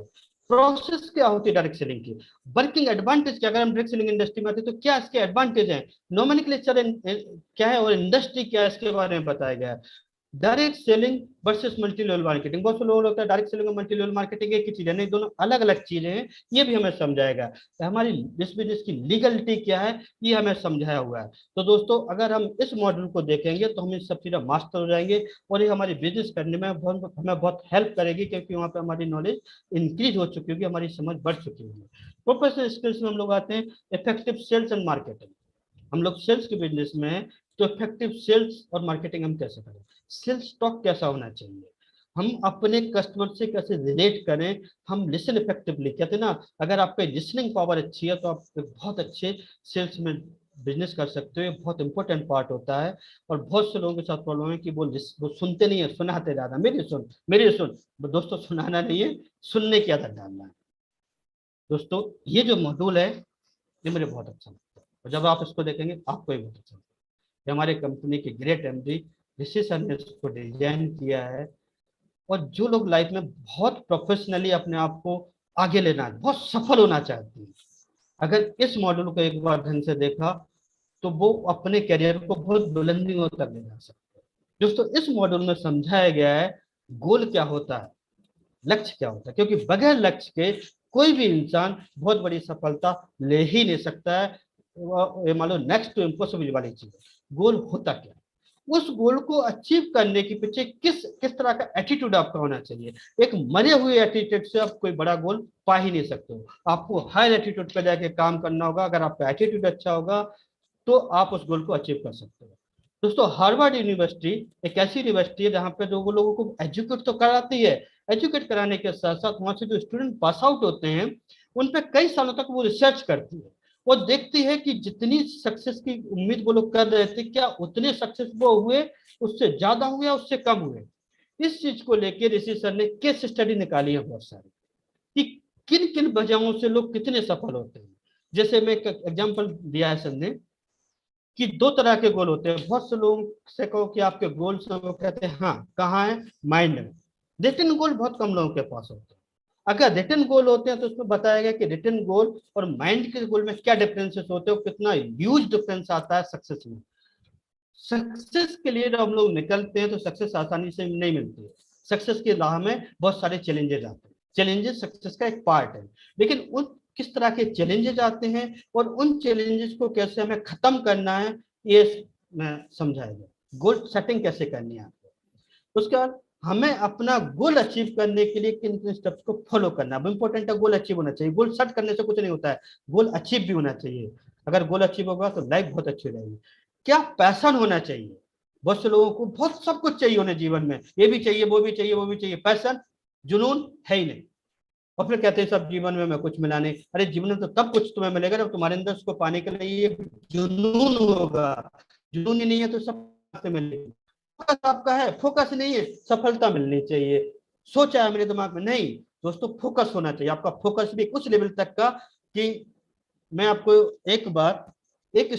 प्रोसेस क्या होती है डायरेक्ट सेलिंग की, वर्किंग एडवांटेज क्या, अगर हम डायरेक्ट सेलिंग इंडस्ट्री में आते हैं तो क्या इसके एडवांटेज हैं, नॉमेनक्लेचर क्या है और इंडस्ट्री क्या है इसके बारे में बताया गया है। Direct selling versus multi level marketing, बहुत से लोग होता है डायरेक्ट सेलिंग और मल्टी लेवल मार्केटिंग एक ही चीज है, नहीं दोनों अलग अलग चीजें हैं। ये भी हमें समझाएगा। तो हमारी इस बिजनेस की लीगलिटी क्या है ये हमें समझाया हुआ है। तो दोस्तों अगर हम इस मॉडल को देखेंगे तो हम इन सब चीजें मास्टर हो जाएंगे और ये हमारी बिजनेस करने में हमें बहुत हेल्प करेगी, क्योंकि वहाँ पे हमारी नॉलेज इंक्रीज हो चुकी होगी, हमारी समझ बढ़ चुकी होगी। प्रोफेशनल स्किल्स में हम लोग आते हैं इफेक्टिव सेल्स एंड मार्केटिंग। हम लोग सेल्स के बिजनेस में हैं तो इफेक्टिव सेल्स और मार्केटिंग हम कैसे करें, सेल्स टॉक कैसा होना चाहिए, हम अपने कस्टमर से कैसे रिलेट करें, हम लिसन इफेक्टिवली, कहते हैं ना अगर आपकी लिसनिंग पावर अच्छी है तो आप बहुत अच्छे सेल्स में बिजनेस कर सकते हो। ये बहुत इंपॉर्टेंट पार्ट होता है। और बहुत से लोगों के साथ प्रॉब्लम है कि वो सुनते नहीं है, सुनाते ज्यादा, मेरी सुन। दोस्तों सुनाना नहीं है, सुनने की आदत डालना है। दोस्तों ये जो मॉड्यूल है ये मुझे बहुत अच्छा लगता है और जब आप इसको देखेंगे आपको भी बहुत अच्छा लगेगा। ये हमारे कंपनी के ग्रेट एमडी ऋषि सर ने इसको डिजाइन किया है। और जो लोग लाइफ में बहुत प्रोफेशनली अपने आप को आगे लेना है, बहुत सफल होना चाहते हैं, अगर इस मॉडल को एक बार ढंग से देखा तो वो अपने करियर को बहुत बुलंदियों तक ले जा सकते हैं। दोस्तों इस मॉडल में समझाया गया है गोल क्या होता है, लक्ष्य क्या होता है, क्योंकि बगैर लक्ष्य के कोई भी इंसान बहुत बड़ी सफलता ले ही नहीं सकता है। ये मान लो नेक्स्ट टू इम्पॉसिबल वाली चीज है। गोल होता क्या, उस गोल को अचीव करने के पीछे किस किस तरह का एटीट्यूड आपका होना चाहिए। एक मरे हुए एटीट्यूड से आप कोई बड़ा गोल पा ही नहीं सकते हो, आपको हायर एटीट्यूड पे जाके काम करना होगा। अगर आपका एटीट्यूड अच्छा होगा तो आप उस गोल को अचीव कर सकते हो। दोस्तों हार्वर्ड यूनिवर्सिटी एक ऐसी यूनिवर्सिटी है जहाँ पे जो लोगों को एजुकेट तो कराती है, एजुकेट कराने के साथ साथ वहां से जो स्टूडेंट पास आउट होते हैं उन पे कई सालों तक वो रिसर्च करती है। वो देखती है कि जितनी सक्सेस की उम्मीद वो लोग कर रहे थे क्या उतने सक्सेस वो हुए, उससे ज्यादा हुए या उससे कम हुए। इस चीज को लेकर ऋषि सर ने केस स्टडी निकाली है बहुत सारी कि किन किन वजहों से लोग कितने सफल होते हैं। जैसे मैं एक एग्जाम्पल दिया है सर ने कि दो तरह के गोल होते हैं। बहुत से लोग से कहो कि आपके गोल्स हैं, वो कहते हैं हाँ कहाँ है, माइंड में। रिटन गोल बहुत कम लोगों के पास होते हैं। अगर रिटन गोल होते हैं तो उसमें बताया गया कि रिटन गोल और माइंड के गोल में क्या डिफरेंसेस होते हैं, कितना ह्यूज डिफरेंस आता है सक्सेस में। सक्सेस के लिए जब हम लोग निकलते हैं तो सक्सेस आसानी से नहीं मिलती है। सक्सेस की राह में बहुत सारे चैलेंजेस आते हैं, चैलेंजेस सक्सेस का एक पार्ट है। लेकिन उन किस तरह के चैलेंजेस आते हैं और उन चैलेंजेस को कैसे हमें खत्म करना है ये मैं समझाएगा। गोल सेटिंग कैसे करनी है आपको, उसके बाद हमें अपना गोल अचीव करने के लिए किन किन स्टेप्स को फॉलो करना है। इंपॉर्टेंट है गोल अचीव होना चाहिए, गोल सेट करने से कुछ नहीं होता है, गोल अचीव भी होना चाहिए। अगर गोल अचीव होगा तो लाइफ बहुत अच्छी रहेगी। क्या पैशन होना चाहिए, बहुत से लोगों को बहुत सब कुछ चाहिए उन्हें जीवन में, ये भी चाहिए वो भी चाहिए वो भी चाहिए, पैशन जुनून है ही नहीं। और फिर कहते हैं सब जीवन में मैं कुछ मिला नहीं। अरे जीवन में तो तब कुछ तुम्हें मिलेगा जब तुम्हारे अंदर उसको पाने के लिए ये जुनून होगा। जुनून ही नहीं है तो सब से मिलेगी। फोकस आपका है, फोकस नहीं है, सफलता मिलनी चाहिए। सोचा है मेरे दिमाग में, नहीं दोस्तों, फोकस होना चाहिए। आपका फोकस भी उस लेवल तक का कि मैं आपको एक बार एक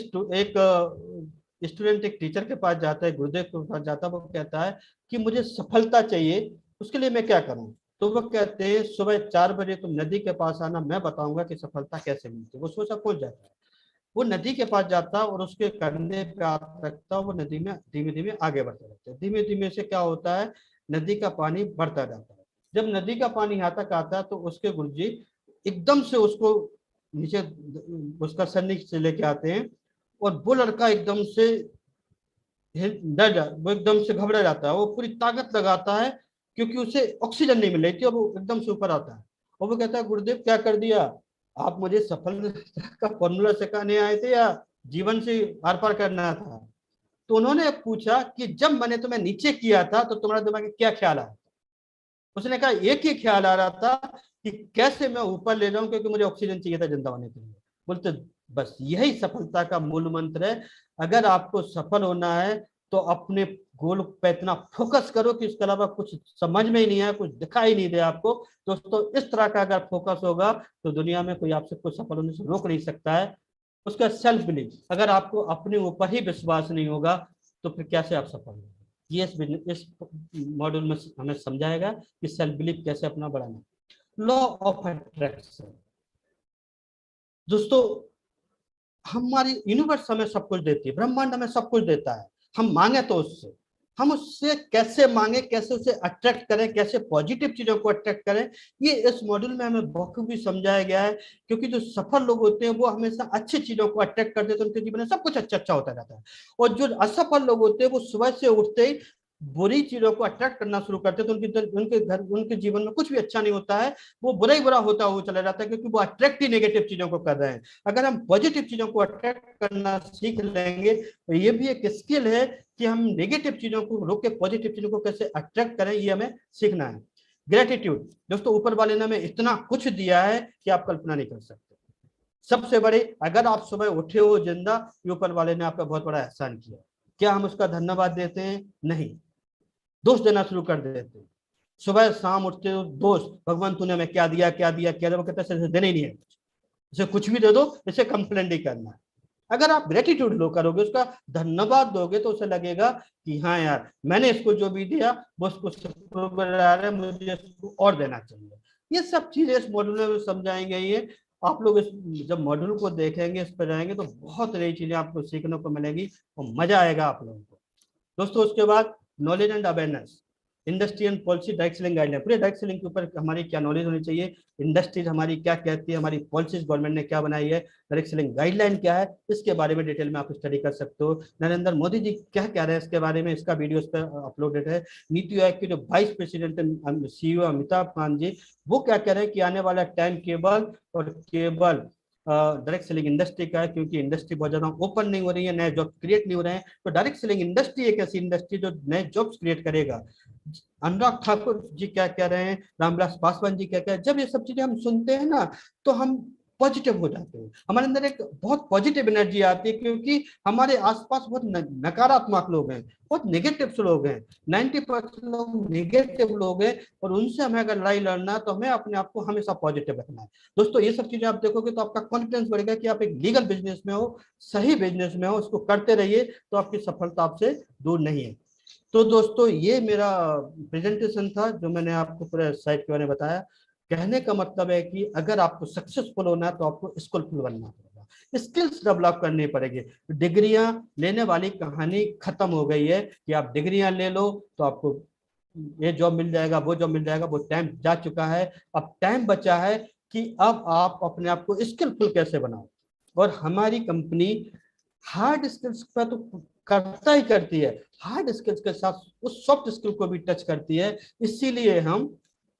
स्टूडेंट एक टीचर के पास जाता है, गुरुदेव के पास जाता है, वो कहता है कि मुझे सफलता चाहिए, उसके लिए मैं क्या करूं? तो वो कहते हैं सुबह 4 बजे तुम नदी के पास आना, मैं बताऊंगा कि सफलता कैसे मिलती है। वो सोचा पहुंच जाता है, वो नदी के पास जाता और उसके कंधे पे हाथ रखता, वो नदी में धीमे धीमे आगे बढ़ते रहते हैं। धीमे धीमे से क्या होता है, नदी का पानी बढ़ता जाता है। जब नदी का पानी यहाँ तक आता है तो उसके गुरुजी एकदम से उसको नीचे, उसका सर नीचे लेके आते हैं, और वो लड़का एकदम से वो एकदम से घबरा जाता है, वो पूरी ताकत लगाता है क्योंकि उसे ऑक्सीजन नहीं मिल रही थी, और वो एकदम से ऊपर आता है। और वो कहता है गुरुदेव क्या कर दिया, आप मुझे सफलता का फॉर्मूला सिखाने आए थे या जीवन से आर पार करना था? तो उन्होंने पूछा कि जब मैंने तुम्हें नीचे किया था तो तुम्हारे दिमाग में क्या ख्याल आया? उसने कहा एक ही ख्याल आ रहा था कि कैसे मैं ऊपर ले जाऊं, क्योंकि मुझे ऑक्सीजन चाहिए था जिंदा होने के लिए। बोलते बस यही सफलता का मूल मंत्र है। अगर आपको सफल होना है तो अपने गोल पे इतना फोकस करो कि इसके अलावा कुछ समझ में ही नहीं आए, कुछ दिखाई नहीं दे आपको। दोस्तों इस तरह का अगर फोकस होगा तो दुनिया में कोई आपसे कुछ सफल होने से रोक नहीं सकता है। उसका सेल्फ बिलीफ, अगर आपको अपने ऊपर ही विश्वास नहीं होगा तो फिर कैसे आप सफल होंगे? ये इस मॉड्यूल में हमें समझाएगा कि सेल्फ बिलीफ कैसे अपना बढ़ाना। लॉ ऑफ अट्रैक्शन, दोस्तों हमारी यूनिवर्स हमें सब कुछ देती है, ब्रह्मांड हमें सब कुछ देता है, हम मांगे तो उससे, हम उससे कैसे मांगे, कैसे उसे अट्रैक्ट करें, कैसे पॉजिटिव चीजों को अट्रैक्ट करें, ये इस मॉड्यूल में हमें बखूबी समझाया गया है। क्योंकि जो सफल लोग होते हैं वो हमेशा अच्छी चीजों को अट्रैक्ट करते हैं, तो उनके जीवन में सब कुछ अच्छा अच्छा होता रहता है। और जो असफल लोग होते हैं वो सुबह से उठते ही बुरी चीजों को अट्रैक्ट करना शुरू करते हैं, तो उनके जीवन में कुछ भी अच्छा नहीं होता है, वो बुरा ही बुरा होता हुआ चला जाता है, क्योंकि वो अट्रैक्ट ही नेगेटिव चीजों को कर रहे हैं। अगर हम पॉजिटिव चीजों को अट्रैक्ट करना सीख लेंगे तो ये भी एक स्किल है कि हम नेगेटिव चीजों को रोक के पॉजिटिव चीजों को कैसे अट्रैक्ट करें, ये हमें सीखना है। ग्रेटिट्यूड, दोस्तों ऊपर वाले ने हमें इतना कुछ दिया है कि आप कल्पना नहीं कर सकते। सबसे बड़े, अगर आप सुबह उठे हो जिंदा, ऊपर वाले ने आपका बहुत बड़ा एहसान किया। क्या हम उसका धन्यवाद देते हैं? नहीं, दोष देना शुरू कर देते हैं। सुबह शाम उठते हो दोष, भगवान तूने हमें क्या दिया क्या दिया क्या दिया, वो कहता है देना ही नहीं है, इसे कुछ भी दे दो, इसे कंप्लेंट ही करना है। अगर आप ग्रेटिट्यूड लो करोगे, उसका धन्यवाद दोगे, तो उसे लगेगा कि हाँ यार मैंने इसको जो भी दिया वो उसको मुझे इसको और देना चाहिए। ये सब चीजें इस मॉड्यूल में समझाई गई है। आप लोग इस जब मॉड्यूल को देखेंगे, इस पर जाएंगे, तो बहुत नई चीजें आपको सीखने को मिलेगी और मजा आएगा आप लोगों को। दोस्तों उसके बाद knowledge and awareness, industry and policy, direct selling guideline. पूरे डायरेक्ट सेलिंग के ऊपर हमारी क्या नॉलेज होनी चाहिए, इंडस्ट्रीज हमारी क्या कहती है, हमारी पॉलिसीज गवर्नमेंट ने क्या बनाई है, डायरेक्ट सेलिंग गाइडलाइन क्या है, इसके बारे में डिटेल में आप स्टडी कर सकते हो। नरेंद्र मोदी जी क्या कह रहे हैं इसके बारे में, इसका वीडियो इस पर अपलोडेड है। नीति आयोग के जो vice president CEO Amitabh Kant ji, वो क्या कह रहे हैं कि आने वाला टाइम केवल और केवल डायरेक्ट सेलिंग इंडस्ट्री का है, क्योंकि इंडस्ट्री बहुत ज्यादा ओपन नहीं हो रही है, नए जॉब क्रिएट नहीं हो रहे हैं। तो डायरेक्ट सेलिंग इंडस्ट्री एक ऐसी इंडस्ट्री जो नए जॉब्स क्रिएट करेगा। अनुराग ठाकुर जी क्या कह रहे हैं, रामविलास पासवान जी क्या कह रहे हैं, जब ये सब चीजें हम सुनते हैं ना तो हम पॉजिटिव हो जाते हैं, हमारे अंदर एक बहुत पॉजिटिव एनर्जी आती है। क्योंकि हमारे आसपास बहुत नकारात्मक लोग हैं, बहुत नेगेटिव लोग हैं, 90% लोग नेगेटिव लोग हैं, और उनसे हमें अगर लड़ाई लड़ना तो हमें अपने आप को हमेशा पॉजिटिव रखना है। दोस्तों ये सब चीजें आप देखोगे तो आपका कॉन्फिडेंस बढ़ेगा कि आप एक लीगल बिजनेस में हो, सही बिजनेस में हो, उसको करते रहिए, तो आपकी सफलता आपसे दूर नहीं है। तो दोस्तों ये मेरा प्रेजेंटेशन था जो मैंने आपको पूरे साइट के बारे में बताया। कहने का मतलब है कि अगर आपको सक्सेसफुल होना है तो आपको स्किलफुल बनना पड़ेगा, स्किल्स डेवलप करनी पड़ेगी। डिग्रियां लेने वाली कहानी खत्म हो गई है कि आप डिग्रियां ले लो तो आपको ये जॉब मिल जाएगा, वो जॉब मिल जाएगा, वो टाइम जा चुका है। अब टाइम बचा है कि अब आप अपने आप को स्किलफुल कैसे बनाओ। और हमारी कंपनी हार्ड स्किल्स पर तो करता ही करती है, हार्ड स्किल्स के साथ उस सॉफ्ट स्किल को भी टच करती है। इसीलिए हम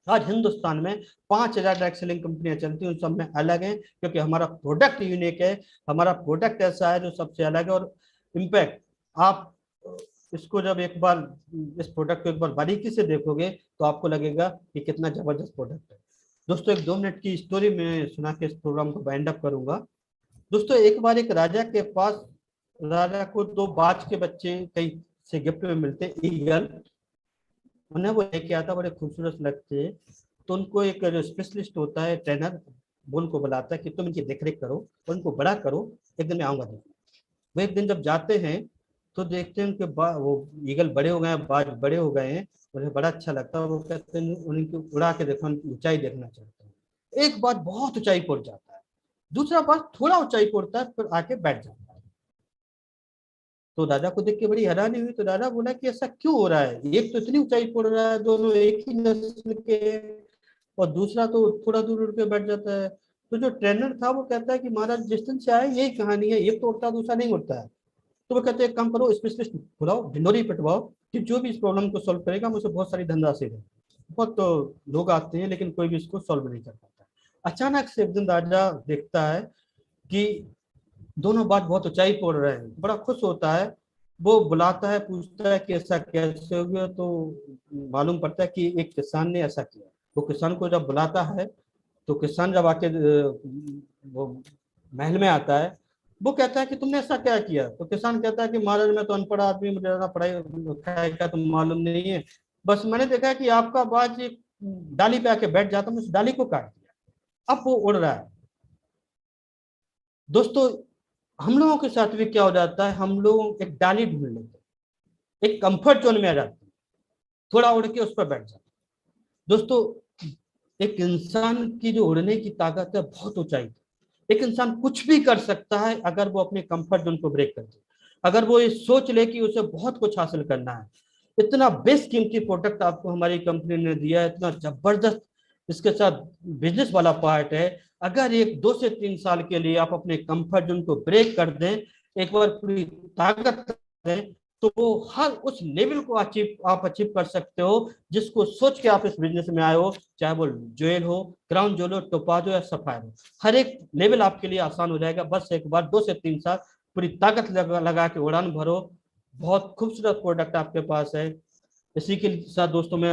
आज हिंदुस्तान में 5,000 डायरेक्ट सेलिंग कंपनियां चलती हैं, उन सब में अलग हैं, क्योंकि हमारा प्रोडक्ट यूनिक है, हमारा प्रोडक्ट ऐसा है जो सबसे अलग है। और इम्पैक्ट आप इसको जब एक बार इस प्रोडक्ट को एक बार बारीकी से देखोगे तो आपको लगेगा कि कितना जबरदस्त प्रोडक्ट है। दोस्तों एक 2 मिनट की स्टोरी में सुना के इस प्रोग्राम को वाइंड अप करूंगा। दोस्तों एक बार एक राजा के पास, राजा को 2 बाज के बच्चे कहीं से गिफ्ट में मिलते, ईगल, उन्हें वो लेके आता, बड़े खूबसूरत लगते हैं। तो उनको एक जो स्पेशलिस्ट होता है ट्रेनर, वो उनको बुलाता है कि तुम इनकी देखरेख करो और इनको बड़ा करो, एक दिन मैं आऊंगा देखने। वो एक दिन जब जाते हैं तो देखते हैं उनके वो ईगल बड़े हो गए हैं, बाज बड़े हो गए हैं, उन्हें बड़ा अच्छा लगता है। वो कहते हैं उनकी उड़ा के देखो, उनकी ऊंचाई देखना चाहते हैं। एक बार बहुत ऊंचाई पहुंच जाता है, दूसरा बार थोड़ा ऊंचाई पहुंचता है, फिर आके बैठ जाता है। तो राजा को देख के बड़ी हैरानी हुई। तो राजा बोला कि ऐसा क्यों हो रहा है, एक तो इतनी ऊंचाई पड़ रहा है, दोनों एक ही नस्ल के हैं, और दूसरा तो थोड़ा दूर उड़ के बैठ जाता है। तो जो ट्रेनर था वो कहता है कि महाराज जिस दिन से आए यही कहानी है, एक तो उड़ता दूसरा नहीं उड़ता है। तो वो कहते हैं एक काम करो, स्पेशलिस्ट बुलाओ, ढिंडोरी पिटवाओ, कि जो भी इस प्रॉब्लम को सॉल्व करेगा मुझे बहुत सारी धनराशि दे। बहुत तो लोग आते हैं लेकिन कोई भी इसको सॉल्व नहीं कर पाता। अचानक से एक दिन राजा देखता है कि दोनों बात बहुत ऊंचाई पड़ रहे हैं, बड़ा खुश होता है। वो बुलाता है, पूछता है कि ऐसा कैसे हो गया। तो मालूम पड़ता है कि एक किसान ने ऐसा किया। वो किसान को जब बुलाता है तो किसान जब आके वो महल में आता है, वो कहता है कि तुमने ऐसा क्या किया। तो किसान कहता है कि महाराज मैं तो अनपढ़ आदमी, मुझे ज्यादा पढ़ाई लिखाई का तो मालूम नहीं है, बस मैंने देखा है कि आपका बाज एक डाली पे आके बैठ जाता, मैं उस डाली को काट दिया, अब वो उड़ रहा है। दोस्तों हम लोगों के साथ भी क्या हो जाता है, हम लोग एक डाली ढूंढ लेते हैं, एक कंफर्ट जोन में आ जाते हैं, थोड़ा उड़ के उस पर बैठ जाते हैं। दोस्तों एक इंसान की जो उड़ने की ताकत है बहुत ऊंचाई है। एक इंसान कुछ भी कर सकता है अगर वो अपने कंफर्ट जोन को ब्रेक कर दे, अगर वो ये सोच ले कि उसे बहुत कुछ हासिल करना है। इतना बेस्ट कीमती प्रोडक्ट आपको हमारी कंपनी ने दिया है, इतना जबरदस्त इसके साथ बिजनेस वाला पार्ट है। अगर एक 2 से 3 साल के लिए आप अपने कंफर्ट जोन को ब्रेक कर दें, एक बार पूरी ताकत दें, तो वो हर उस लेवल को आप अचीव कर सकते हो जिसको सोच के आप इस बिजनेस में आए हो। चाहे वो ज्वेल हो, क्राउन ज्वेल हो, टोपाजो या सफायर हो, हर एक लेवल आपके लिए आसान हो जाएगा। बस एक बार 2 से 3 साल पूरी ताकत लगा के उड़ान भरो। बहुत खूबसूरत प्रोडक्ट आपके पास है। इसी के साथ दोस्तों मैं